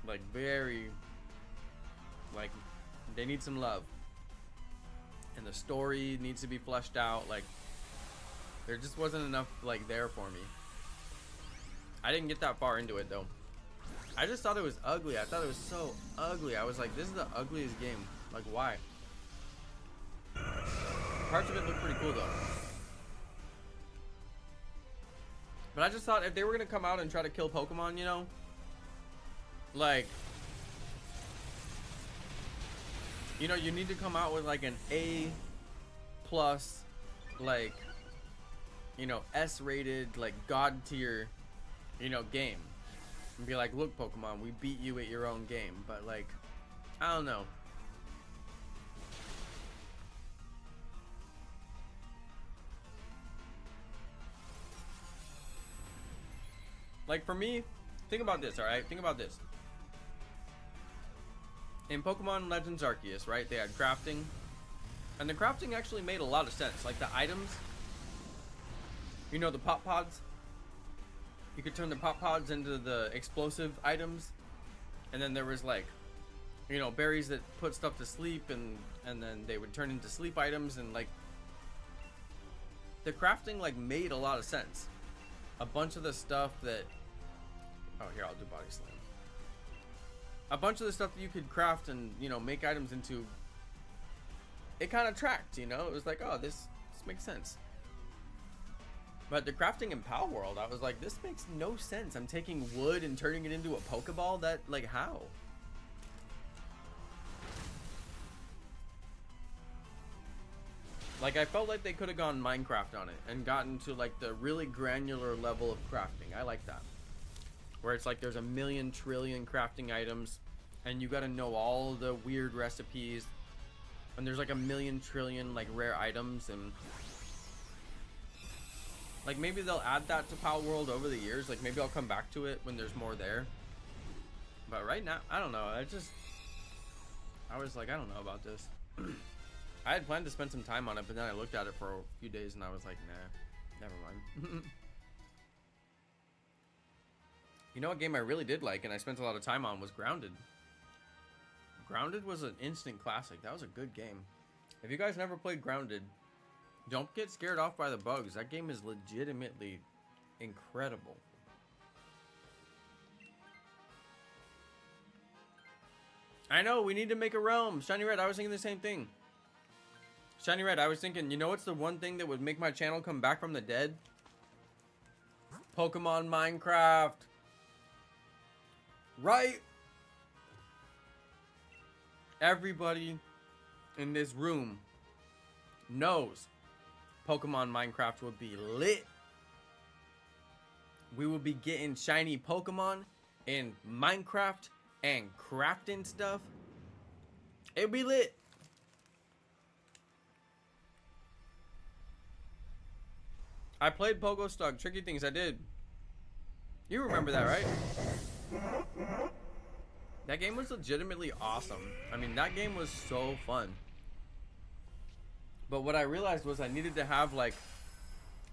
like very, like, they need some love. And the story needs to be fleshed out. Like, there just wasn't enough like there for me. I didn't get that far into it though. I just thought it was ugly. I thought it was so ugly. I was like, this is the ugliest game. Like, why? Parts of it look pretty cool though. But I just thought if they were gonna come out and try to kill Pokemon, you know, like, you know, you need to come out with like an A+, like, you know, S-rated, like God tier, you know, game, and be like, look, Pokemon, we beat you at your own game. But like, I don't know. Like, for me, think about this, alright? Think about this. In Pokemon Legends Arceus, right, they had crafting. And the crafting actually made a lot of sense. Like, the items, you know, the pop pods. You could turn the pop pods into the explosive items. And then there was, like, you know, berries that put stuff to sleep. And then they would turn into sleep items. And, like, the crafting, like, made a lot of sense. A bunch of the stuff that... Oh, here, I'll do body slam. A bunch of the stuff that you could craft and, you know, make items into, it kind of tracked, you know? It was like, oh, this makes sense. But the crafting in Palworld, I was like, this makes no sense. I'm taking wood and turning it into a Pokeball? That, like, how? Like, I felt like they could have gone Minecraft on it and gotten to, like, the really granular level of crafting. I like that. Where it's like there's a million trillion crafting items and you gotta know all the weird recipes. And there's like a million trillion, like, rare items. And, like, maybe they'll add that to Palworld over the years. Like, maybe I'll come back to it when there's more there. But right now, I don't know. I was like, I don't know about this. I had planned to spend some time on it, but then I looked at it for a few days and I was like, nah, never mind. You know what game I really did like and I spent a lot of time on was Grounded. Grounded was an instant classic. That was a good game. If you guys never played Grounded, don't get scared off by the bugs. That game is legitimately incredible. I know, we need to make a realm. Shiny Red, I was thinking the same thing. Shiny Red, I was thinking, you know what's the one thing that would make my channel come back from the dead? Pokemon Minecraft. Right? Everybody in this room knows Pokemon Minecraft would be lit. We will be getting shiny Pokemon in Minecraft and crafting stuff. It'd be lit. I played Pogo Stuck, Tricky Things, I did. You remember that, right? That game was legitimately awesome. I mean, that game was so fun. But what I realized was I needed to have like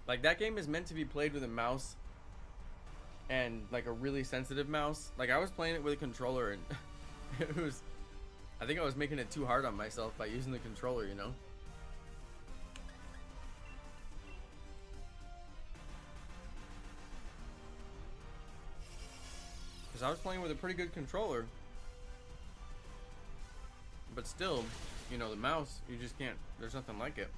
that game is meant to be played with a mouse and like a really sensitive mouse. Like I was playing it with a controller and it was, I think I was making it too hard on myself by using the controller, you know? Because I was playing with a pretty good controller. But still, you know, the mouse, you just can't, there's nothing like it.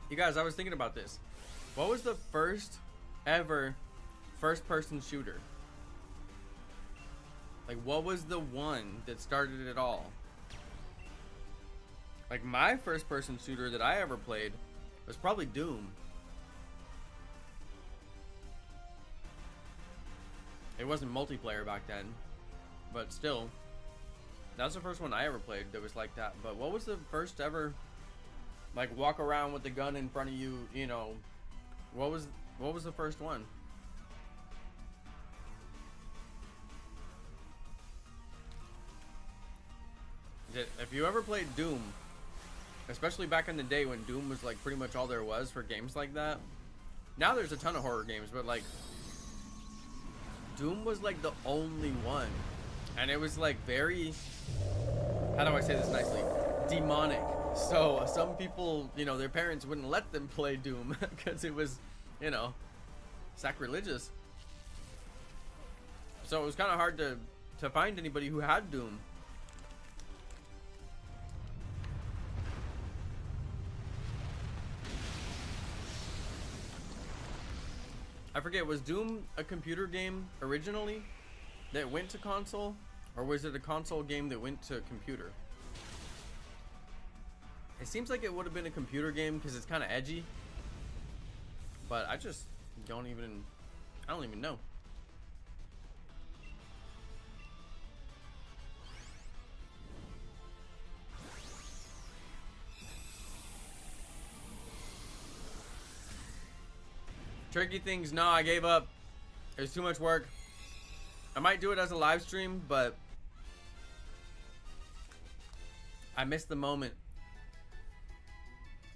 You guys, I was thinking about this. What was the first ever first-person shooter? Like, what was the one that started it all? Like, my first-person shooter that I ever played was probably Doom. It wasn't multiplayer back then, but still, that was the first one I ever played that was like that. But what was the first ever, like, walk around with the gun in front of you, you know, what was the first one? If you ever played Doom, especially back in the day when Doom was like pretty much all there was for games like that. Now there's a ton of horror games, but like Doom was like the only one. And it was like very, how do I say this nicely? Demonic. So some people, you know, their parents wouldn't let them play Doom because it was, you know, sacrilegious. So it was kind of hard to find anybody who had Doom. I forget, was Doom a computer game originally that went to console? Or was it a console game that went to computer? It seems like it would have been a computer game because it's kind of edgy. But I just don't even know. Tricky Things, no, I gave up. It was too much work. I might do it as a live stream, but I missed the moment.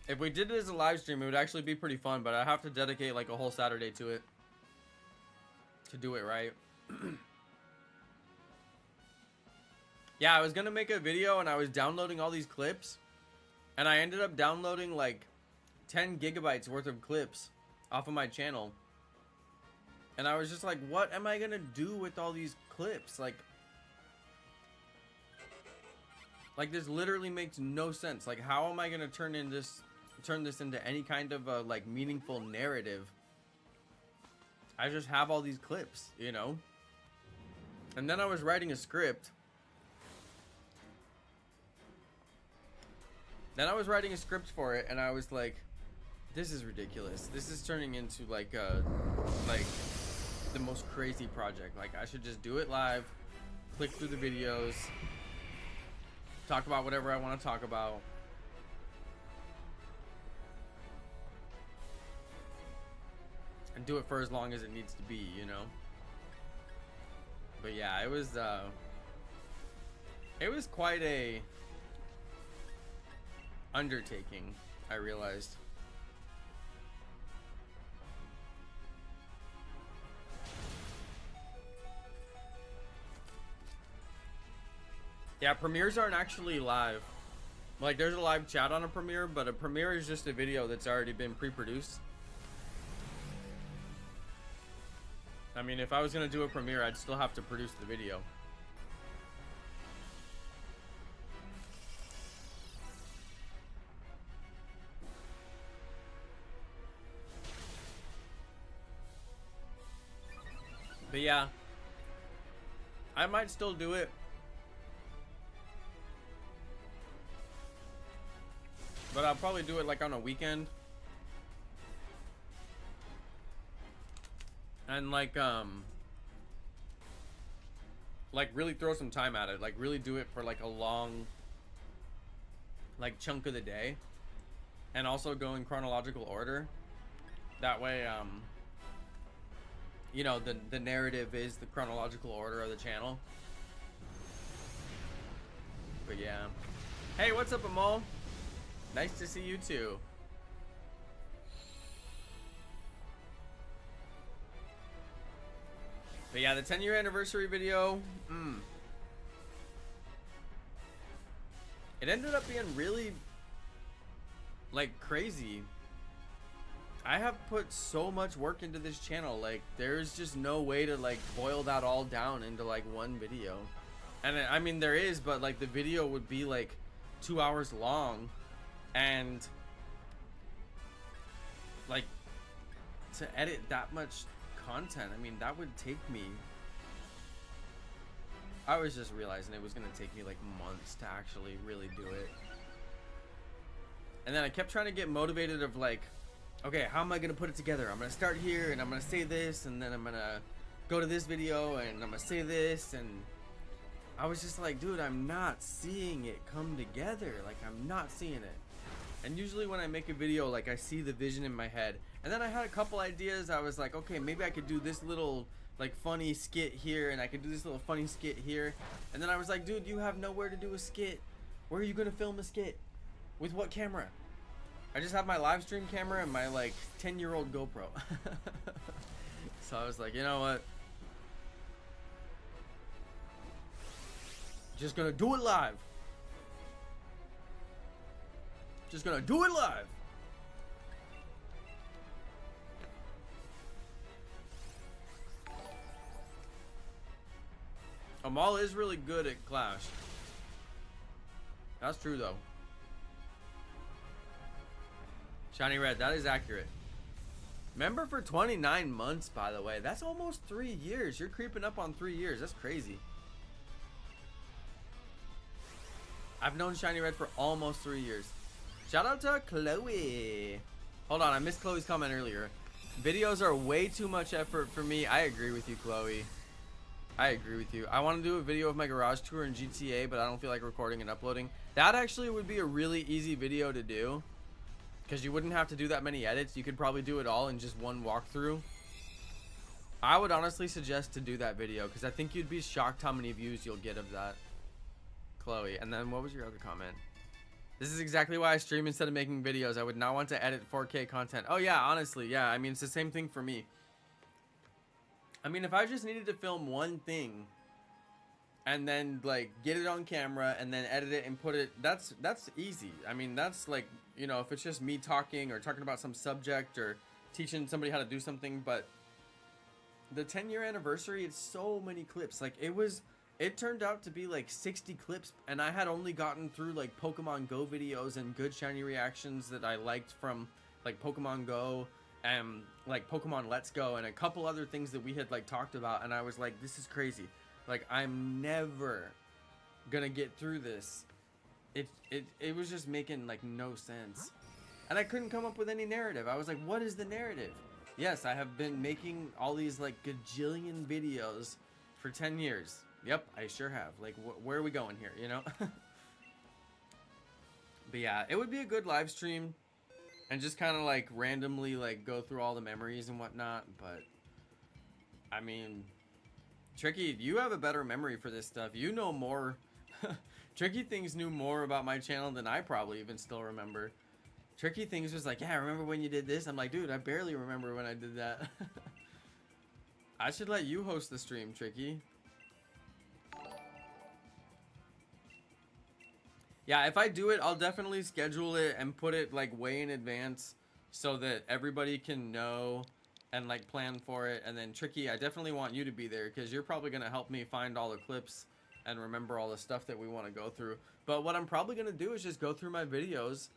If we did it as a live stream, it would actually be pretty fun, but I have to dedicate like a whole Saturday to it to do it right. Yeah, I was gonna make a video and I was downloading all these clips and I ended up downloading like 10 gigabytes worth of clips off of my channel. And I was just like, what am I gonna do with all these clips? Like this literally makes no sense. Like, how am I gonna turn this into any kind of a like meaningful narrative? I just have all these clips, you know? And then I was writing a script. For it, and I was like, this is ridiculous. This is turning into like the most crazy project. Like, I should just do it live, click through the videos, talk about whatever I want to talk about. and do it for as long as it needs to be, you know. But yeah, it was quite a undertaking, I realized. Yeah, premieres aren't actually live. Like, there's a live chat on a premiere, but a premiere is just a video that's already been pre-produced. I mean, if I was gonna do a premiere, I'd still have to produce the video. But yeah, I might still do it. But I'll probably do it like on a weekend. And like really throw some time at it. Like really do it for like a long like chunk of the day. And also go in chronological order. That way you know, the narrative is the chronological order of the channel. But yeah. Hey, what's up, Amol? Nice to see you too. But yeah, the 10-year anniversary video, it ended up being really like crazy. I have put so much work into this channel. Like, there's just no way to like boil that all down into like one video. And I mean, there is, but like the video would be like 2 hours long. And like to edit that much content, I mean, that would take me, I was just realizing it was gonna take me like months to actually really do it. And then I kept trying to get motivated of like, okay, how am I gonna put it together? I'm gonna start here and I'm gonna say this, and then I'm gonna go to this video and I'm gonna say this, and I was just like, dude, I'm not seeing it come together. Like, I'm not seeing it. And usually when I make a video, like, I see the vision in my head. And then I had a couple ideas. I was like, okay, maybe I could do this little, like, funny skit here, and I could do this little funny skit here. And then I was like, dude, you have nowhere to do a skit. Where are you going to film a skit? With what camera? I just have my live stream camera and my, like, 10-year-old GoPro. So I was like, you know what? Just going to do it live. Just gonna do it live. Amal is really good at Clash. That's true though. Shiny Red, that is accurate. Member for 29 months, by the way. That's almost 3 years. You're creeping up on 3 years. That's crazy. I've known Shiny Red for almost 3 years. Shout out to Chloe. Hold on, I missed Chloe's comment earlier. Videos are way too much effort for me. I agree with you, Chloe. I agree with you. I want to do a video of my garage tour in GTA, but I don't feel like recording and uploading. That actually would be a really easy video to do, because you wouldn't have to do that many edits. You could probably do it all in just one walkthrough. I would honestly suggest to do that video, because I think you'd be shocked how many views you'll get of that, Chloe. And then what was your other comment? This is exactly why I stream instead of making videos. I would not want to edit 4K content. Oh yeah, honestly, yeah. I mean, it's the same thing for me. I mean, if I just needed to film one thing and then like get it on camera and then edit it and put it, that's easy. I mean, that's like, you know, if it's just me talking or talking about some subject or teaching somebody how to do something. But the 10-year anniversary, it's so many clips. Like, it turned out to be like 60 clips, and I had only gotten through like Pokemon Go videos and good shiny reactions that I liked from like Pokemon Go and like Pokemon Let's Go and a couple other things that we had like talked about, and I was like, this is crazy. Like, I'm never gonna get through this. It was just making like no sense, and I couldn't come up with any narrative. I was like, what is the narrative? Yes, I have been making all these like gajillion videos for 10 years. Yep, I sure have. Like, where are we going here, you know? But yeah, it would be a good live stream. and just kind of like randomly like go through all the memories and whatnot. But I mean, Tricky, you have a better memory for this stuff. You know more. Tricky Things knew more about my channel than I probably even still remember. Tricky Things was like, yeah, remember when you did this? I'm like, dude, I barely remember when I did that. I should let you host the stream, Tricky. Yeah, if I do it, I'll definitely schedule it and put it like way in advance so that everybody can know and like plan for it. And then Tricky, I definitely want you to be there because you're probably going to help me find all the clips and remember all the stuff that we want to go through. But what I'm probably going to do is just go through my videos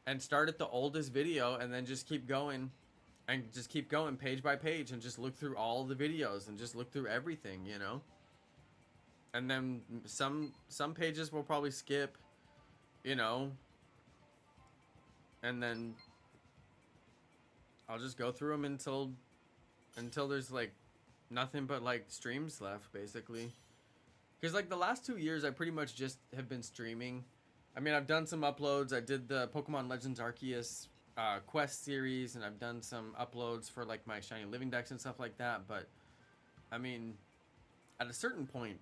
and start at the oldest video and then just keep going and just keep going page by page and just look through all the videos and just look through everything, you know? And then some pages we'll probably skip, you know, and then I'll just go through them until there's like nothing but like streams left, basically. Because like the last 2 years I pretty much just have been streaming. I mean, I've done some uploads. I did the Pokemon Legends Arceus quest series, and I've done some uploads for like my Shiny Living Dex and stuff like that. But I mean, at a certain point,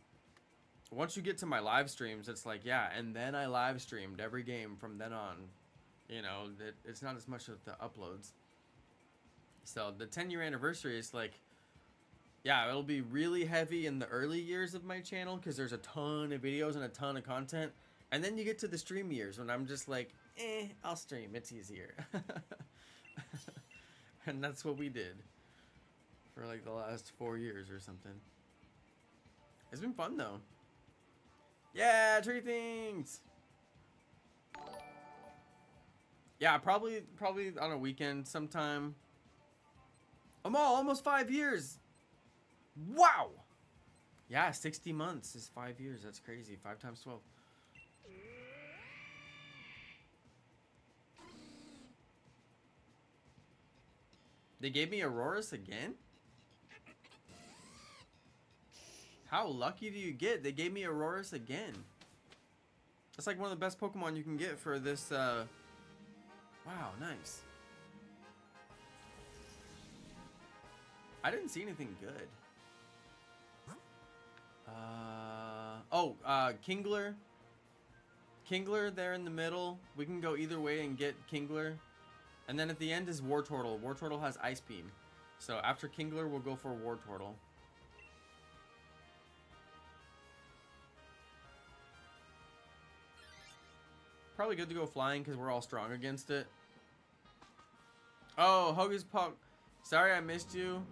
once you get to my live streams, it's like, yeah, and then I live streamed every game from then on. You know, it's not as much of the uploads. So the 10-year anniversary is like, yeah, it'll be really heavy in the early years of my channel because there's a ton of videos and a ton of content. And then you get to the stream years when I'm just like, I'll stream. It's easier. And that's what we did for like the last 4 years or something. It's been fun though. Yeah, tree things. Yeah, probably on a weekend sometime. I'm almost 5 years. Wow. Yeah, 60 months is 5 years. That's crazy. 5 times 12. They gave me Auroras again? How lucky do you get? They gave me Auroras again. That's like one of the best Pokemon you can get for this, Wow, nice. I didn't see anything good. Kingler. Kingler there in the middle. We can go either way and get Kingler. And then at the end is Wartortle. Wartortle has Ice Beam. So after Kingler, we'll go for Wartortle. Probably good to go flying because we're all strong against it. Oh, Hocus Pocus. Sorry I missed you.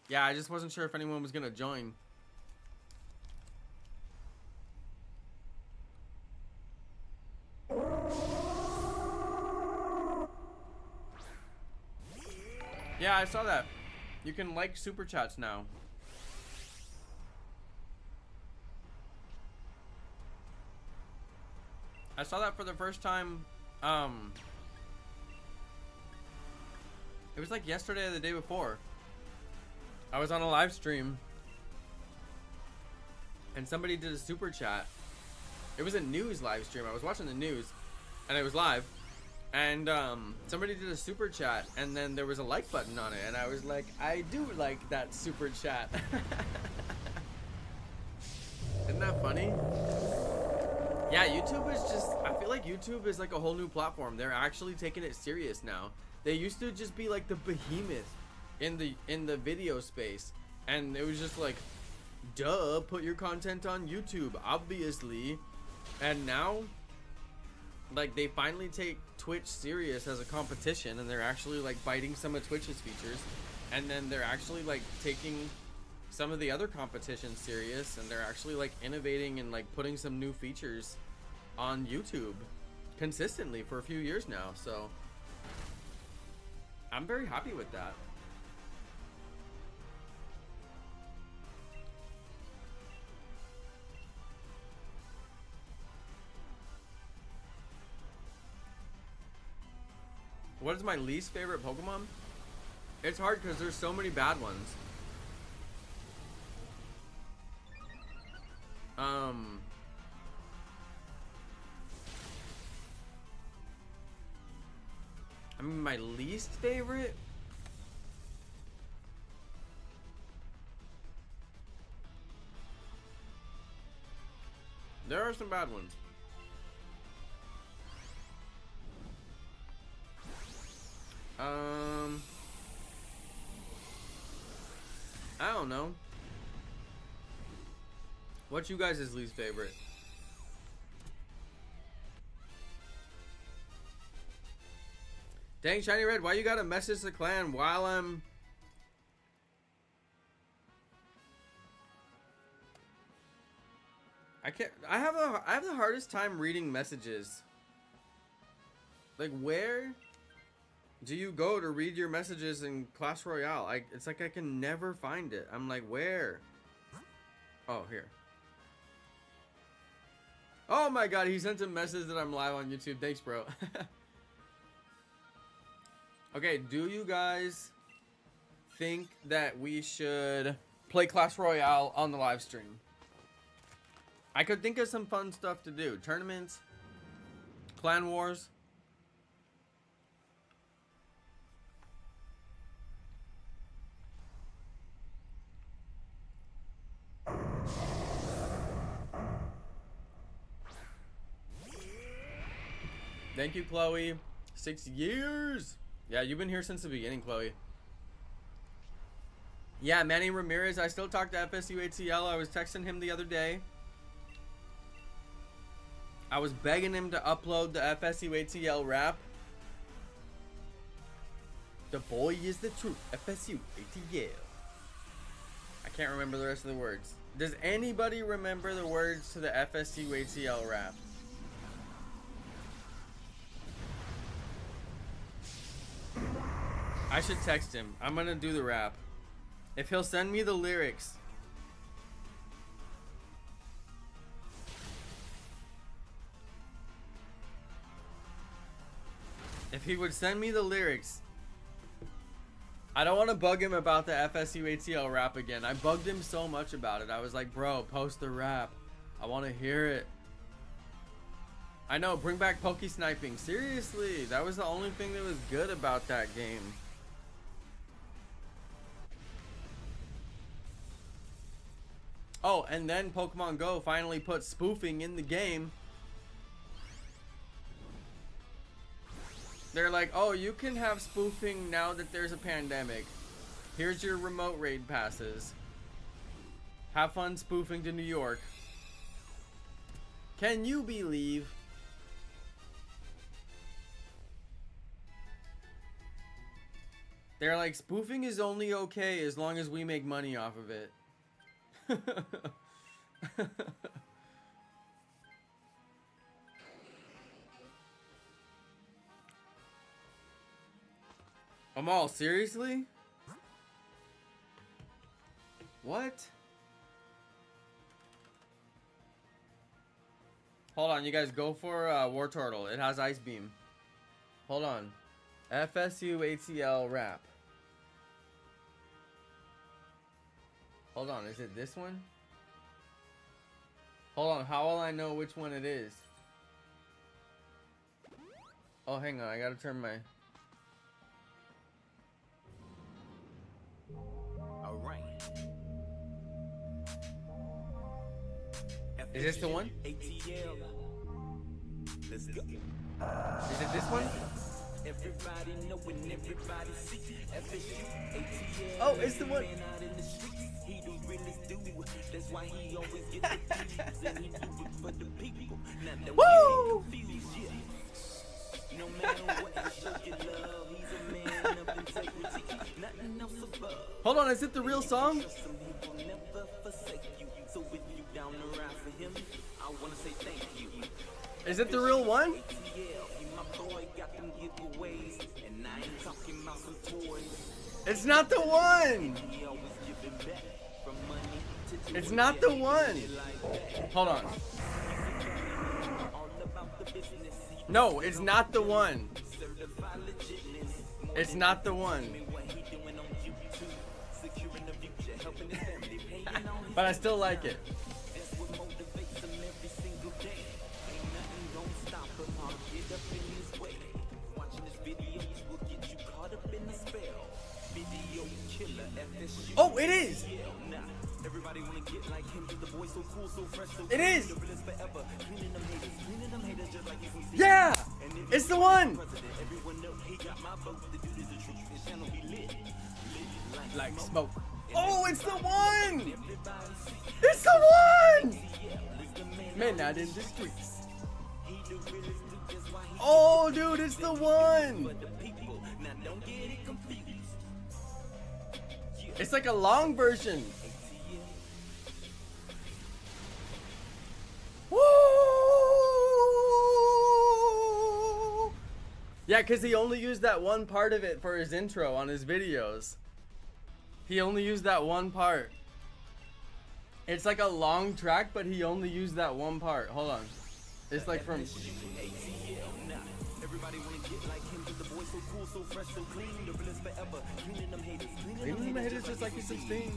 Yeah, I just wasn't sure if anyone was gonna join. Yeah, I saw that. You can like super chats now. I saw that for the first time. It was like yesterday or the day before. I was on a live stream and somebody did a super chat. It was a news live stream. I was watching the news and it was live. And somebody did a super chat and then there was a like button on it and I was like, I do like that super chat. Isn't that funny? Yeah, YouTube is just, I feel like YouTube is like a whole new platform. They're actually taking it serious now. They used to just be like the behemoth in the video space, and it was just like, duh, put your content on YouTube, obviously. And now, like, they finally take Twitch serious as a competition, and they're actually like biting some of Twitch's features, and then they're actually like taking some of the other competitions serious, and they're actually like innovating and like putting some new features on YouTube consistently for a few years now. So I'm very happy with that. What is my least favorite Pokemon? It's hard because there's so many bad ones. I mean, my least favorite? There are some bad ones. I don't know. What's you guys' least favorite? Dang, Shiny Red, why you gotta message the clan while I'm... I have the hardest time reading messages. Like, where do you go to read your messages in Clash Royale? It's like I can never find it. I'm like, where? Oh, here. Oh my god, he sent a message that I'm live on YouTube. Thanks, bro. Okay, do you guys think that we should play Clash Royale on the live stream? I could think of some fun stuff to do. Tournaments, clan wars. Thank you, Chloe. 6 years. Yeah, you've been here since the beginning, Chloe. Yeah, Manny Ramirez. I still talk to FSU ATL. I was texting him the other day. I was begging him to upload the FSU ATL rap. The boy is the truth. FSU ATL. I can't remember the rest of the words. Does anybody remember the words to the FSU ATL rap? I should text him. I'm gonna do the rap. If he'll send me the lyrics. If he would send me the lyrics. I don't want to bug him about the FSU ATL rap again. I bugged him so much about it. I was like, bro, post the rap. I want to hear it. I know, bring back Poke Sniping. Seriously, that was the only thing that was good about that game. Oh, and then Pokemon Go finally put spoofing in the game. They're like, oh, you can have spoofing now that there's a pandemic. Here's your remote raid passes. Have fun spoofing to New York. Can you believe? They're like, spoofing is only okay as long as we make money off of it. Amal, seriously? What? Hold on, you guys go for War Turtle. It has Ice Beam. Hold on. FSU ATL rap. Hold on, is it this one? Hold on, how will I know which one it is? Oh, hang on, I gotta turn my... Alright. Is this the one? ATL. Let's go. Is it this one? Everybody know and everybody see. FSU ATL. Oh, it's the one. He do really do. That's why he always get the views and he do it for the people. Now that Woo! we confused, yeah. No matter what, he show you love. He's a man of integrity. Nothing else above. Hold on, is it the real song? Trust him, he will never forsake you. So if you down the ride for him, I wanna say thank you. Is it the real one? It's not the one! It's not the one! Hold on. No, it's not the one. It's not the one. But I still like it. It is. Everybody wanna get like him, the boy so cool, so fresh, so It is. forever. Cleaning them haters just like you can see. Yeah. It's the one. Everyone know he got my vote. The dude is the truth. This channel be lit. Like smoke. Oh, it's the one. It's the one. Man, out in the streets. Oh, dude, it's the one. It's like a long version. Woo! Yeah, because he only used that one part of it for his intro on his videos. He only used that one part. It's like a long track, but he only used that one part. Hold on. It's like from... Everybody wanna get like him, the boy so cool, so fresh, so clean. The realest forever. Cleaning them haters. Cleaning them haters just like he's 16.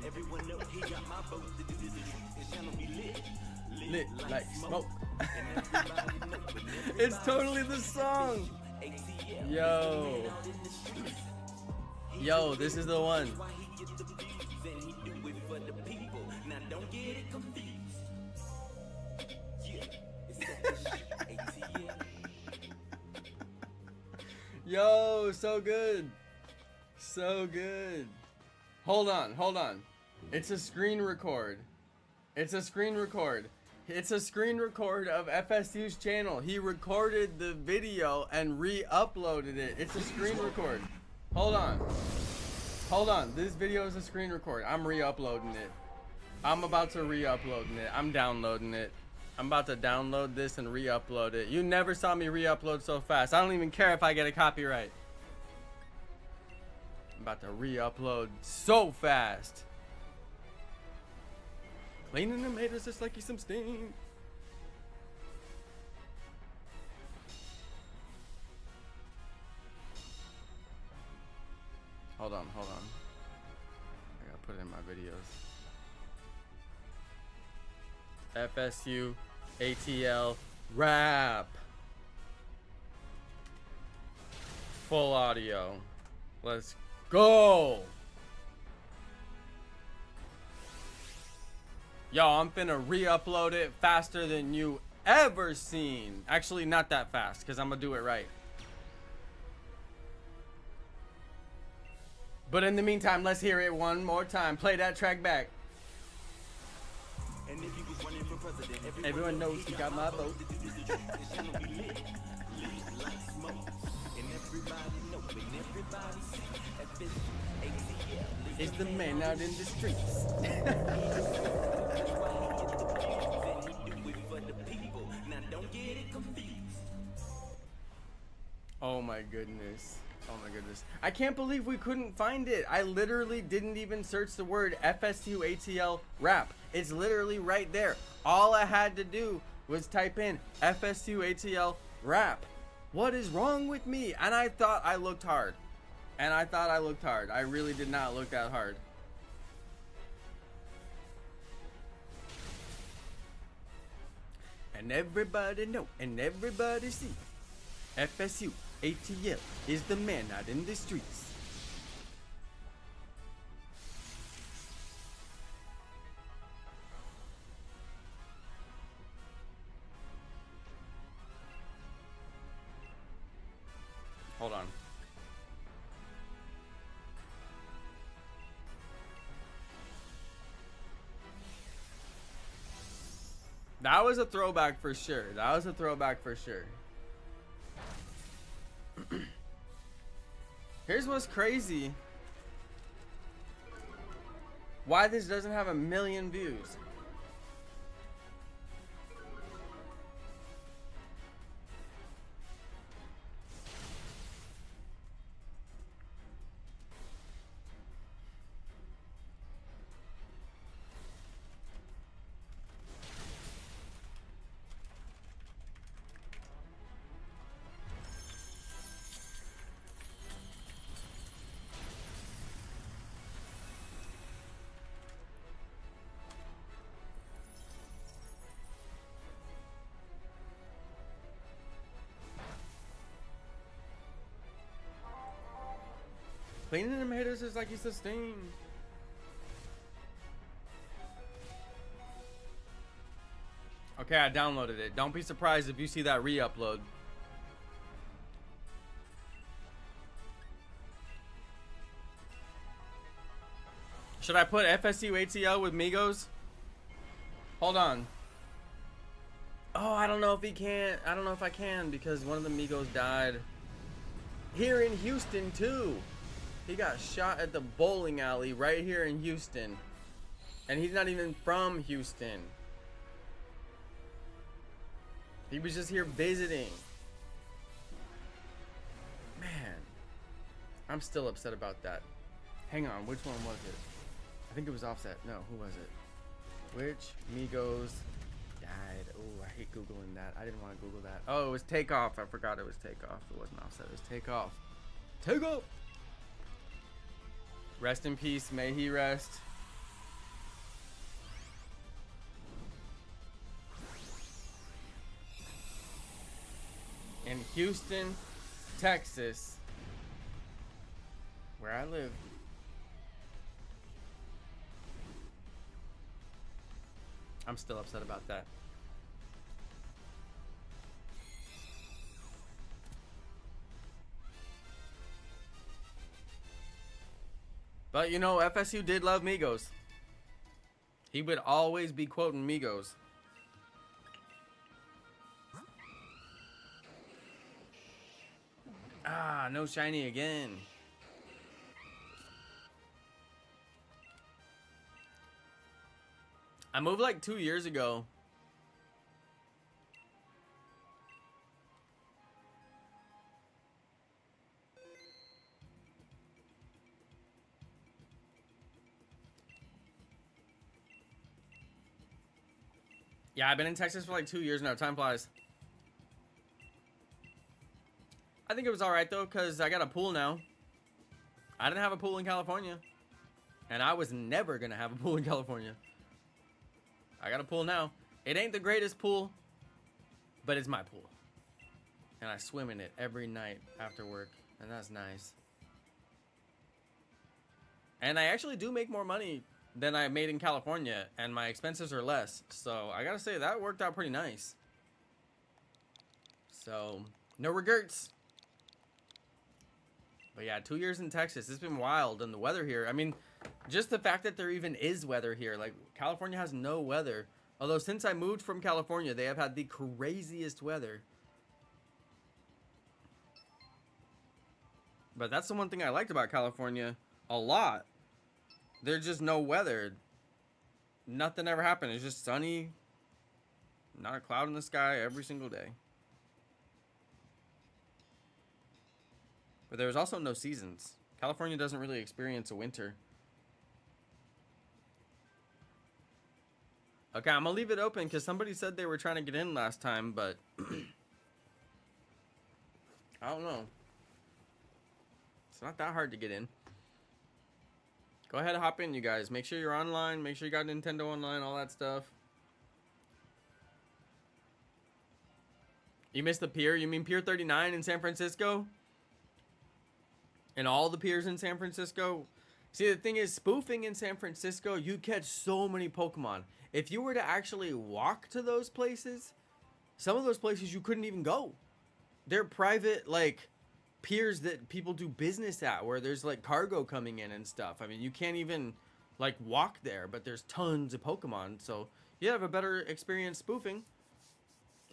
Everyone know he got my vote. The dude is the truth. This channel be lit. Lit like smoke. It's totally the song. Yo. Yo, this is the one. Now don't get it confused. Yo, so good. So good. Hold on, hold on. It's a screen record. It's a screen record. It's a screen record of FSU's channel. He recorded the video and re-uploaded it. It's a screen record. Hold on. Hold on. This video is a screen record. I'm re-uploading it. I'm about to re-upload it. I'm downloading it. I'm about to download this and re-upload it. You never saw me re-upload so fast. I don't even care if I get a copyright. I'm about to re-upload so fast. Cleaning them haters just like he's some steam. Hold on, hold on. I gotta put it in my videos. FSU ATL rap. Full audio. Let's go. Yo, I'm finna re-upload it faster than you ever seen. Actually, not that fast, because I'm gonna do it right. But in the meantime, let's hear it one more time. Play that track back. And if you was running for president, everyone knows he got my vote. It's the man out in the streets. Oh my goodness. Oh my goodness. I can't believe we couldn't find it. I literally didn't even search the word FSU ATL rap. It's literally right there. All I had to do was type in FSU ATL rap. What is wrong with me? And I thought I looked hard. I really did not look that hard. And everybody know and everybody see FSU ATL is the man out in the streets. Hold on. That was a throwback for sure. That was a throwback for sure. Here's what's crazy. Why this doesn't have 1 million views. Cleaning them haters is like you sustain. Okay, I downloaded it. Don't be surprised if you see that re-upload. Should I put FSU ATL with Migos? Hold on. Oh, I don't know if he can. I don't know if I can because one of the Migos died. Here in Houston, too. He got shot at the bowling alley right here in Houston. And he's not even from Houston. He was just here visiting. Man. I'm still upset about that. Hang on, which one was it? I think it was Offset. No, who was it? Which Migos died? Oh, I hate Googling that. I didn't want to Google that. Oh, it was Takeoff. I forgot it was Takeoff. It wasn't Offset. It was Takeoff. Takeoff! Rest in peace. May he rest. In Houston, Texas, where I live. I'm still upset about that. But you know, FSU did love Migos. He would always be quoting Migos. Ah, no shiny again. I moved like 2 years ago. Yeah, I've been in Texas for like 2 years now. Time flies. I think it was alright though, because I got a pool now. I didn't have a pool in California. And I was never going to have a pool in California. I got a pool now. It ain't the greatest pool, but it's my pool. And I swim in it every night after work. And that's nice. And I actually do make more money than I made in California. And my expenses are less. So I gotta say, that worked out pretty nice. So, no regrets. But yeah, 2 years in Texas. It's been wild. And the weather here, I mean, just the fact that there even is weather here. Like, California has no weather. Although, since I moved from California, they have had the craziest weather. But that's the one thing I liked about California a lot. There's just no weather. Nothing ever happened. It's just sunny. Not a cloud in the sky every single day. But there's also no seasons. California doesn't really experience a winter. Okay, I'm gonna leave it open because somebody said they were trying to get in last time, but I don't know. It's not that hard to get in. Go ahead and hop in, you guys. Make sure you're online. Make sure you got Nintendo Online, all that stuff. You missed the pier? You mean Pier 39 in San Francisco? And all the piers in San Francisco? See, the thing is, spoofing in San Francisco, you catch so many Pokemon. If you were to actually walk to those places, some of those places you couldn't even go. They're private, like, piers that people do business at, where there's, like, cargo coming in and stuff. I mean, you can't even, like, walk there, but there's tons of Pokemon, so you have a better experience spoofing.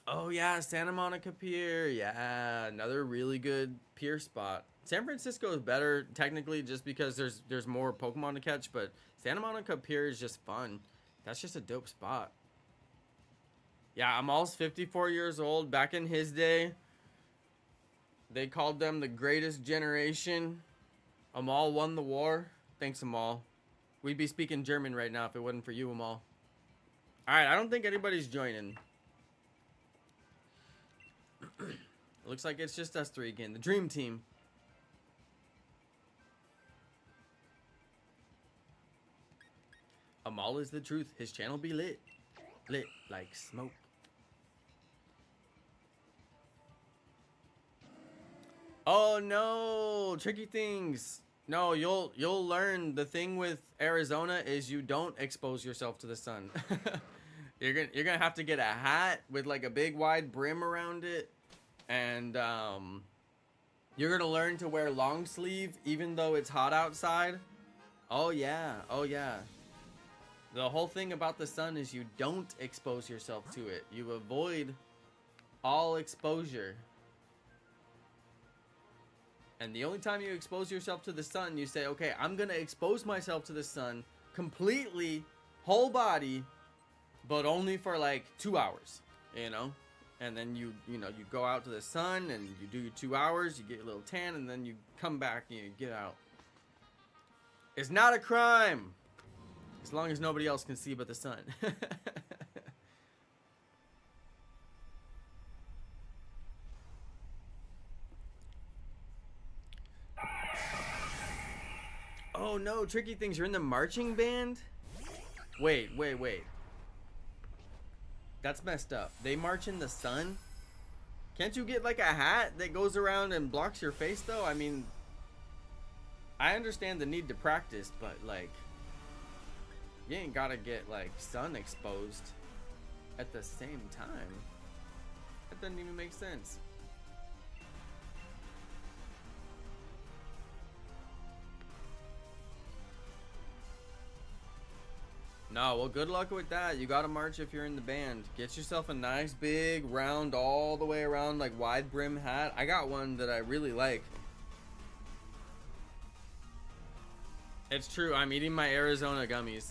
Oh, yeah, Santa Monica Pier. Yeah, another really good pier spot. San Francisco is better, technically, just because there's more Pokemon to catch, but Santa Monica Pier is just fun. That's just a dope spot. Yeah, Amal's 54 years old. Back in his day, they called them the greatest generation. Amal won the war. Thanks, Amal. We'd be speaking German right now if it wasn't for you, Amal. Alright, I don't think anybody's joining. Looks like it's just us three again. The dream team. Amal is the truth. His channel be lit. Lit like smoke. Oh no! Tricky things. No, you'll learn the thing with Arizona is you don't expose yourself to the sun. You're gonna have to get a hat with like a big wide brim around it, and you're gonna learn to wear long sleeve even though it's hot outside. Oh yeah, oh yeah. The whole thing about the sun is you don't expose yourself to it. You avoid all exposure. And the only time you expose yourself to the sun, you say, okay, I'm gonna expose myself to the sun completely, whole body, but only for like 2 hours, you know? And then you go out to the sun and you do your 2 hours, you get a little tan, and then you come back and you get out. It's not a crime, as long as nobody else can see but the sun. Oh no, Tricky Things, you're in the marching band? Wait. That's messed up. They march in the sun? Can't you get like a hat that goes around and blocks your face though? I mean, I understand the need to practice, but like, you ain't gotta get like sun exposed at the same time. That doesn't even make sense. No, well, good luck with that. You gotta march if you're in the band. Get yourself a nice big round all the way around like wide brim hat. I got one that I really like. It's true, I'm eating my Arizona gummies.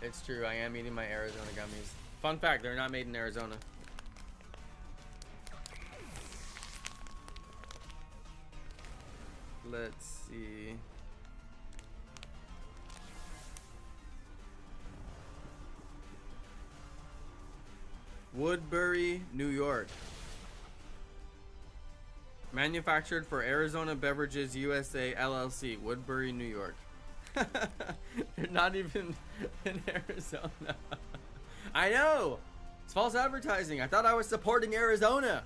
It's true, I am eating my Arizona gummies. Fun fact, they're not made in Arizona. Let's see. Woodbury, New York. Manufactured for Arizona Beverages USA LLC, Woodbury, New York. They're not even in Arizona. I know! It's false advertising. I thought I was supporting Arizona.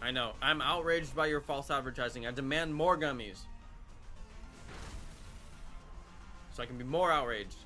I know. I'm outraged by your false advertising. I demand more gummies. So I can be more outraged.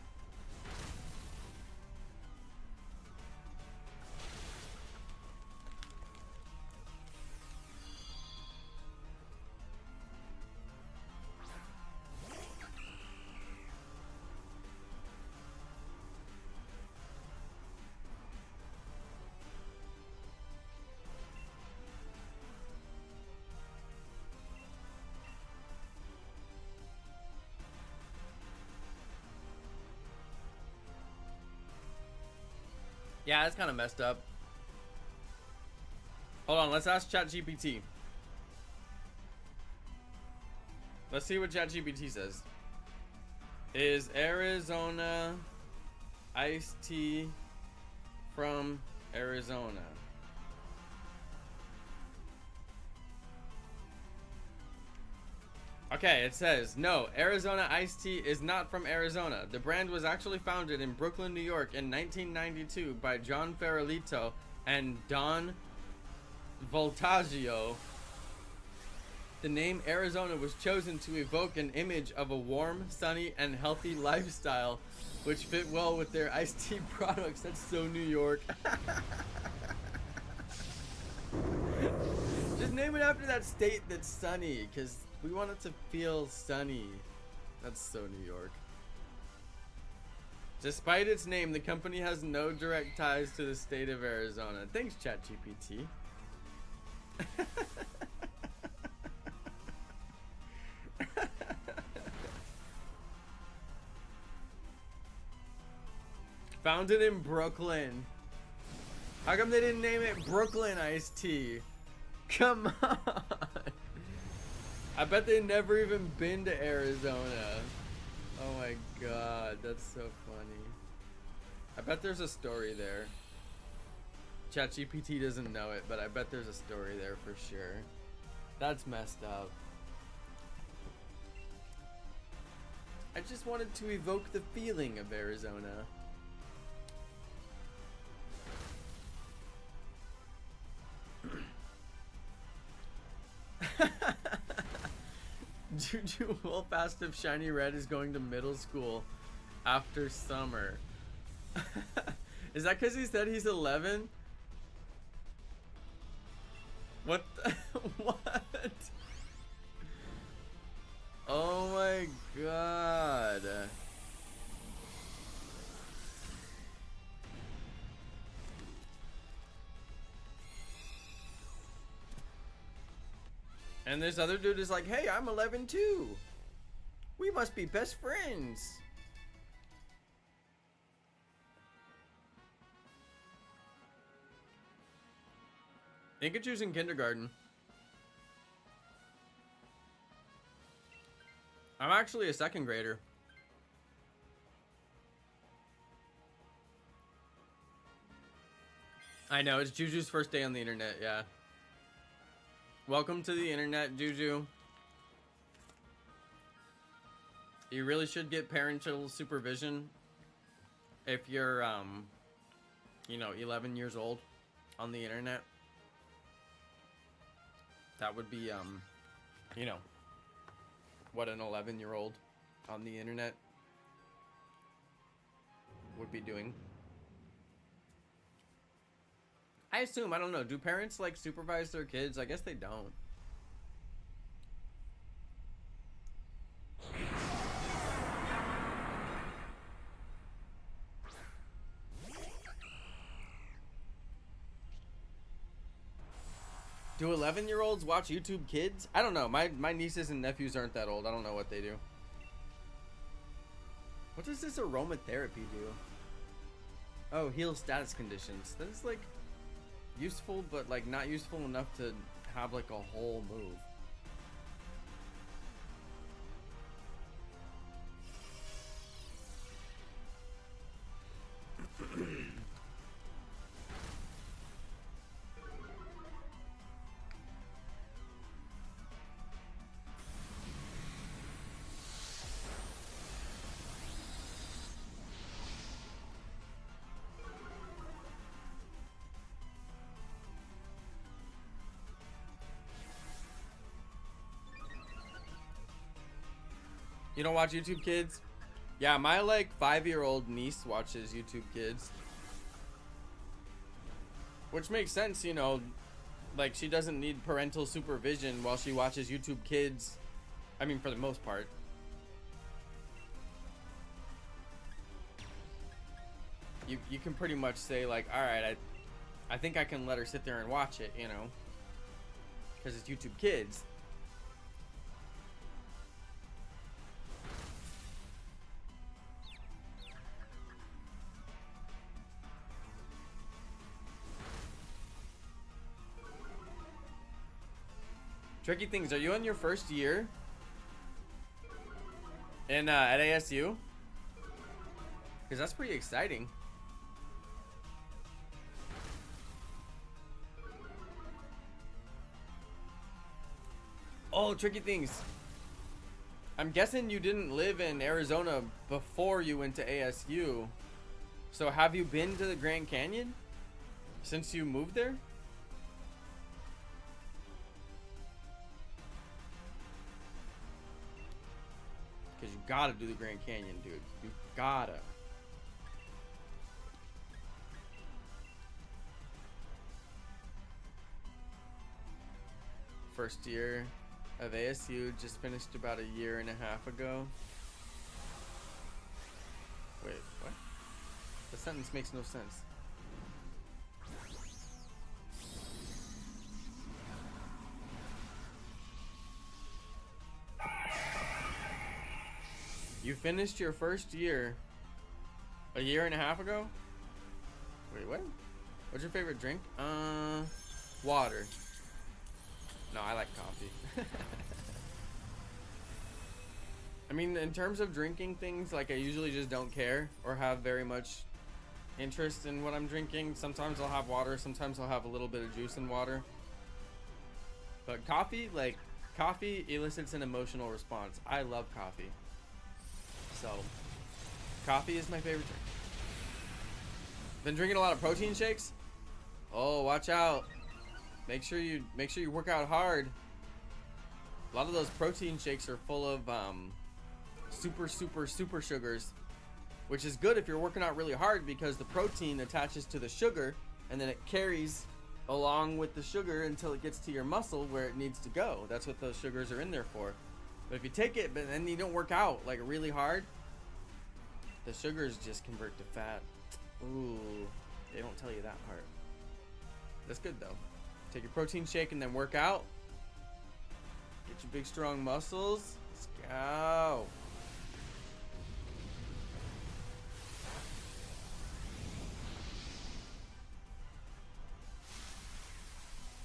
Yeah, that's kind of messed up. Hold on, let's ask ChatGPT. Let's see what ChatGPT says. Is Arizona iced tea from Arizona? Okay, it says, no, Arizona iced tea is not from Arizona. The brand was actually founded in Brooklyn, New York in 1992 by John Farolito and Don Voltaggio. The name Arizona was chosen to evoke an image of a warm, sunny, and healthy lifestyle, which fit well with their iced tea products. That's so New York. Just name it after that state that's sunny, because we want it to feel sunny. That's so New York. Despite its name, the company has no direct ties to the state of Arizona. Thanks, ChatGPT. Founded in Brooklyn. How come they didn't name it Brooklyn Iced Tea? Come on. I bet they never even been to Arizona. Oh my god, that's so funny. I bet there's a story there. ChatGPT doesn't know it, but I bet there's a story there for sure. That's messed up. I just wanted to evoke the feeling of Arizona. Juju Wolf asked if Shiny Red is going to middle school after summer. Is that because he said he's 11? What? What? Oh my god. And this other dude is like, hey, I'm 11 too. We must be best friends. Pikachu's in kindergarten. I'm actually a second grader. I know, it's Juju's first day on the internet, yeah. Welcome to the internet, Juju. You really should get parental supervision if you're, you know, 11 years old on the internet. That would be, you know, what an 11-year-old on the internet would be doing. I assume, I don't know, do parents like supervise their kids? I guess they don't. Do 11-year-olds watch YouTube Kids? I don't know. My nieces and nephews aren't that old. I don't know what they do. What does this aromatherapy do? Oh, heal status conditions. That is like useful, but like not useful enough to have like a whole move. You don't watch YouTube Kids? Yeah, my like 5-year-old niece watches YouTube Kids. Which makes sense, you know, like she doesn't need parental supervision while she watches YouTube Kids. I mean, for the most part. You can pretty much say like, all right, I think I can let her sit there and watch it, you know, because it's YouTube Kids. Tricky Things, are you in your first year in at ASU? Because that's pretty exciting. Oh, Tricky Things. I'm guessing you didn't live in Arizona before you went to ASU. So have you been to the Grand Canyon since you moved there? Because you gotta do the Grand Canyon, dude. You gotta. First year of ASU, just finished about a year and a half ago. Wait, what? The sentence makes no sense. You finished your first year a year and a half ago? Wait, what? What's your favorite drink? Water. No, I like coffee. I mean, in terms of drinking things, like I usually just don't care or have very much interest in what I'm drinking. Sometimes I'll have water, sometimes I'll have a little bit of juice in water. But coffee, like, coffee elicits an emotional response. I love coffee. So, coffee is my favorite drink. Been drinking a lot of protein shakes? Oh, watch out. Make sure you work out hard. A lot of those protein shakes are full of super sugars, which is good if you're working out really hard because the protein attaches to the sugar and then it carries along with the sugar until it gets to your muscle where it needs to go. That's what those sugars are in there for. But if you take it but then you don't work out like really hard, the sugars just convert to fat. Ooh, they don't tell you that part. That's good though. Take your protein shake and then work out. Get your big strong muscles. Let's go.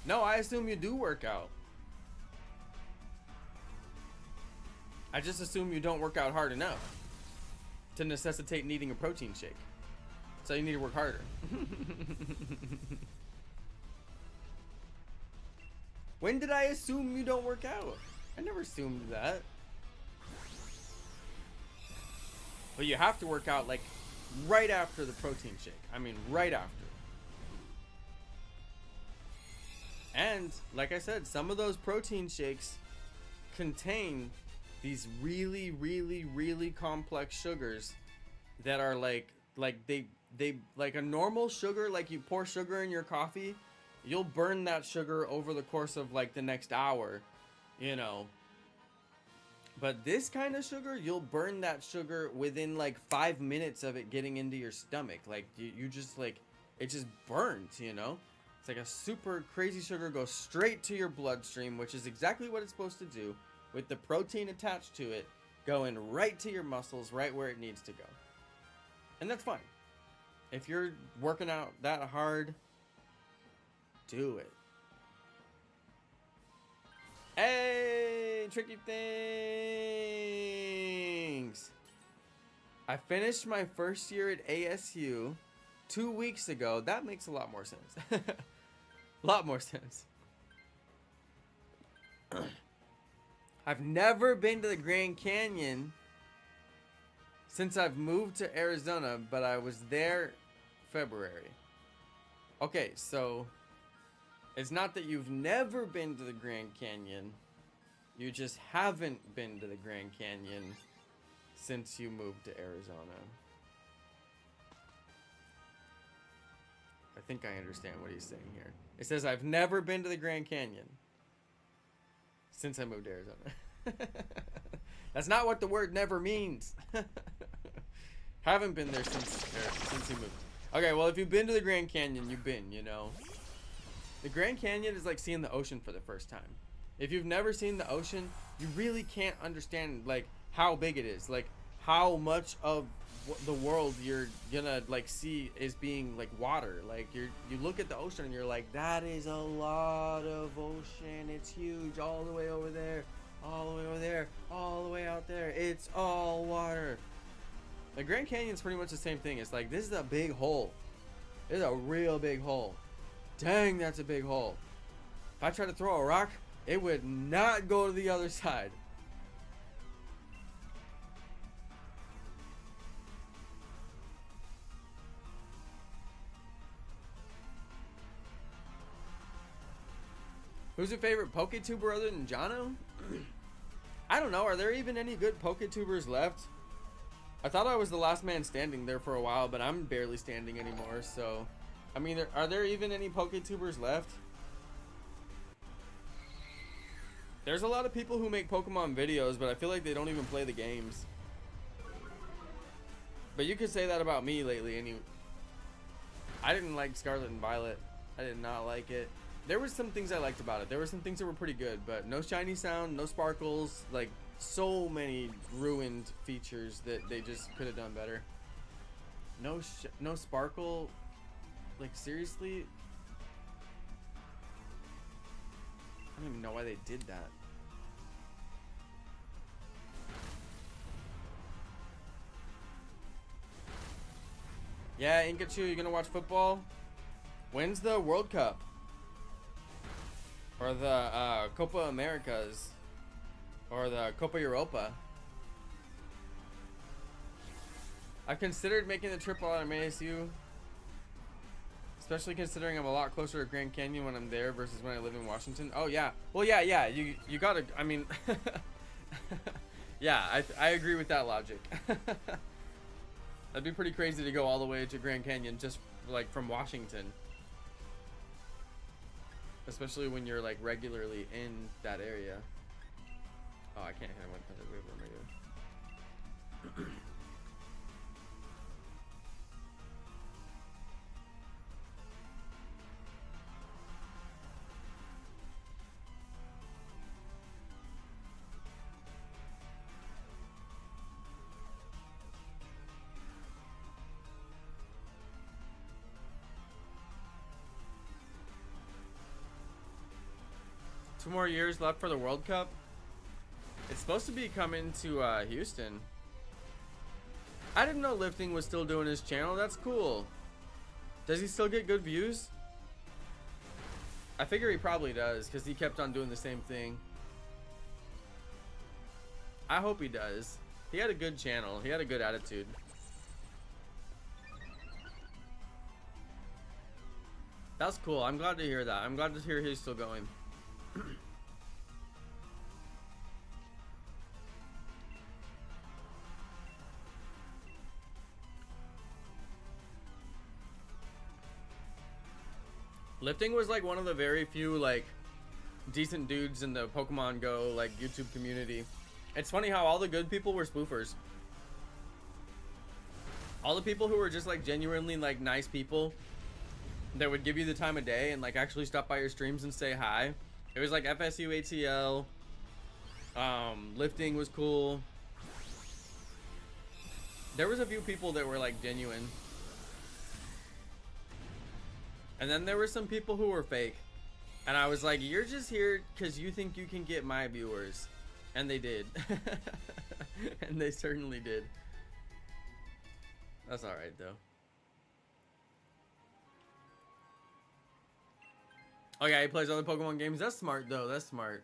No, I assume you do work out. I just assume you don't work out hard enough to necessitate needing a protein shake. So you need to work harder. When did I assume you don't work out? I never assumed that. But you have to work out like right after the protein shake. I mean, right after. And like I said, some of those protein shakes contain these really complex sugars that are like they like a normal sugar. Like you pour sugar in your coffee, you'll burn that sugar over the course of like the next hour, you know. But this kind of sugar, you'll burn that sugar within like 5 minutes of it getting into your stomach. Like you just like, it just burns, you know. It's like a super crazy sugar goes straight to your bloodstream, which is exactly what it's supposed to do, with the protein attached to it going right to your muscles, right where it needs to go. And that's fine. If you're working out that hard, do it. Hey, tricky things. I finished my first year at ASU 2 weeks ago. That makes a lot more sense. A lot more sense. I've never been to the Grand Canyon since I've moved to Arizona, but I was there February. Okay, so it's not that you've never been to the Grand Canyon. You just haven't been to the Grand Canyon since you moved to Arizona. I think I understand what he's saying here. It says, I've never been to the Grand Canyon since I moved to Arizona. That's not what the word never means. Haven't been there since you moved. Okay, well, if you've been to the Grand Canyon, you've been, you know. The Grand Canyon is like seeing the ocean for the first time. If you've never seen the ocean, you really can't understand like how big it is, like how much of the world you're gonna like see is being like water. Like you look at the ocean and you're like, that is a lot of ocean. It's huge, all the way over there, all the way over there, all the way out there. It's all water. The Grand Canyon's pretty much the same thing. It's like, this is a big hole. It's a real big hole. Dang, that's a big hole. If I try to throw a rock, it would not go to the other side. Who's your favorite PokeTuber other than Jonno? I don't know. Are there even any good PokeTubers left? I thought I was the last man standing there for a while, but I'm barely standing anymore, so... I mean, are there even any PokeTubers left? There's a lot of people who make Pokemon videos, but I feel like they don't even play the games. But you could say that about me lately, I didn't like Scarlet and Violet. I did not like it. There were some things I liked about it. There were some things that were pretty good, but no shiny sound, no sparkles, like so many ruined features that they just could have done better. No sparkle, like seriously? I don't even know why they did that. Yeah, Inkachu, you gonna watch football? When's the World Cup? Or the Copa Americas? Or the Copa Europa? I've considered making the trip while I'm ASU. Especially considering I'm a lot closer to Grand Canyon when I'm there versus when I live in Washington. Oh yeah. Well, yeah. You gotta. I mean, yeah. I agree with that logic. That'd be pretty crazy to go all the way to Grand Canyon just like from Washington. Especially when you're like regularly in that area. Oh, I can't hit him with the wave. What am I doing? 2 more years left for the World Cup. It's supposed to be coming to Houston. I didn't know Lifting was still doing his channel. That's cool. Does he still get good views? I figure he probably does because he kept on doing the same thing. I hope he does. He had a good channel. He had a good attitude. That's cool. I'm glad to hear that. I'm glad to hear he's still going. Lifting was like one of the very few like decent dudes in the Pokemon Go like YouTube community. It's funny how all the good people were spoofers. All the people who were just like genuinely like nice people that would give you the time of day and like actually stop by your streams and say hi. It was like FSU ATL. Lifting was cool. There was a few people that were like genuine. And then there were some people who were fake. And I was like, you're just here because you think you can get my viewers. And they did. And they certainly did. That's alright though. Oh yeah, he plays other Pokemon games. That's smart though. That's smart.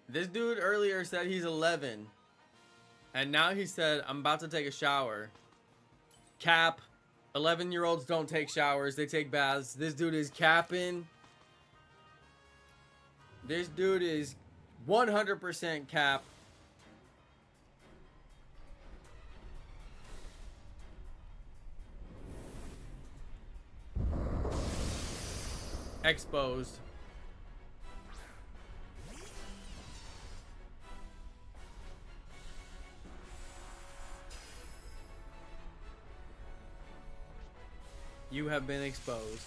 This dude earlier said he's 11. And now he said, I'm about to take a shower. Cap. 11-year-olds don't take showers. They take baths. This dude is capping. This dude is 100% cap. Exposed. You have been exposed.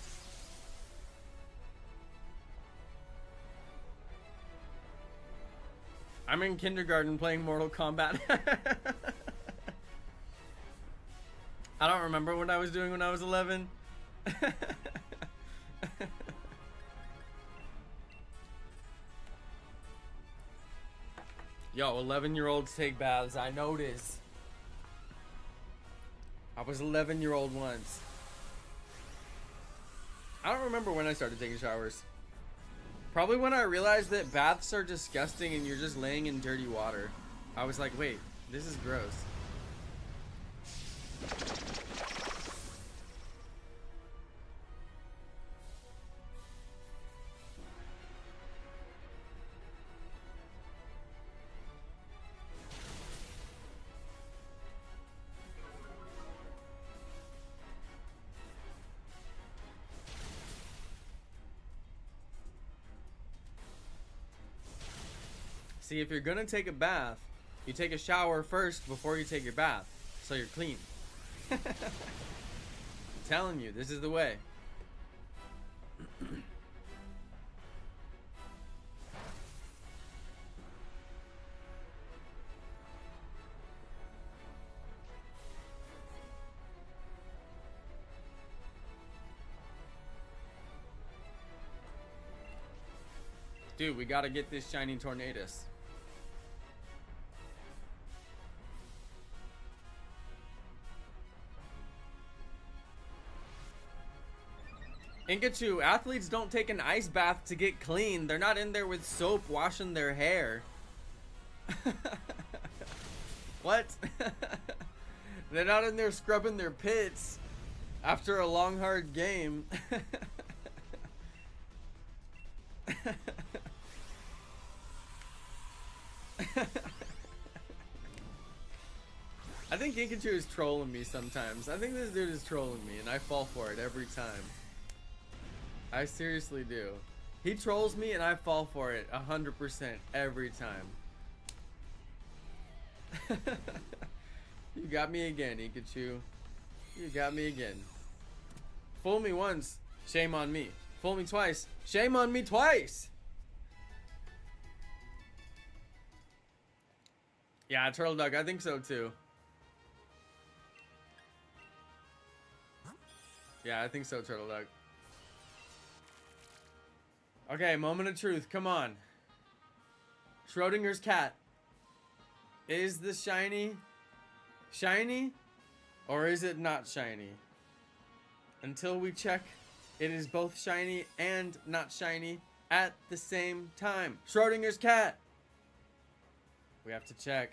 I'm in kindergarten playing Mortal Kombat. I don't remember what I was doing when I was 11. Yo, 11-year-olds take baths. I noticed. I was 11-year-old once. I don't remember when I started taking showers. Probably when I realized that baths are disgusting and you're just laying in dirty water. I was like, wait, this is gross. See, if you're gonna take a bath, you take a shower first before you take your bath, so you're clean. I'm telling you, this is the way. Dude, we gotta get this Shiny Tornadus. Inkachu, athletes don't take an ice bath to get clean. They're not in there with soap washing their hair. What? They're not in there scrubbing their pits after a long, hard game. I think Pikachu is trolling me sometimes. I think this dude is trolling me, and I fall for it every time. I seriously do. He trolls me, and I fall for it 100% every time. You got me again, Pikachu. You got me again. Fool me once, shame on me. Fool me twice, shame on me twice. Yeah, Turtle Duck, I think so too. Yeah, I think so, Turtle Duck. Okay, moment of truth, come on. Schrodinger's cat. Is the shiny shiny? Or is it not shiny? Until we check, it is both shiny and not shiny at the same time. Schrodinger's cat. We have to check.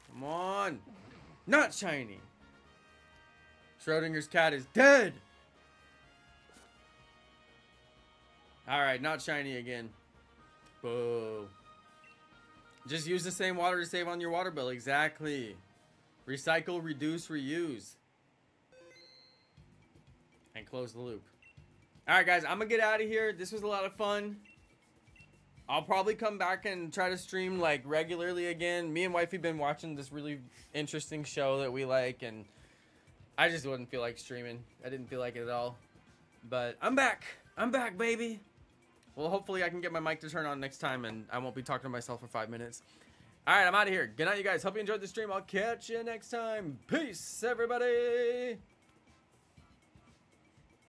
Come on. Not shiny. Schrodinger's cat is dead. Alright, not shiny again. Boo. Just use the same water to save on your water bill. Exactly. Recycle, reduce, reuse. And close the loop. Alright guys, I'm gonna get out of here. This was a lot of fun. I'll probably come back and try to stream like regularly again. Me and Wifey been watching this really interesting show that we like, and I just wouldn't feel like streaming. I didn't feel like it at all. But I'm back. I'm back, baby. Well, hopefully I can get my mic to turn on next time and I won't be talking to myself for 5 minutes. Alright, I'm out of here. Good night, you guys. Hope you enjoyed the stream. I'll catch you next time. Peace, everybody.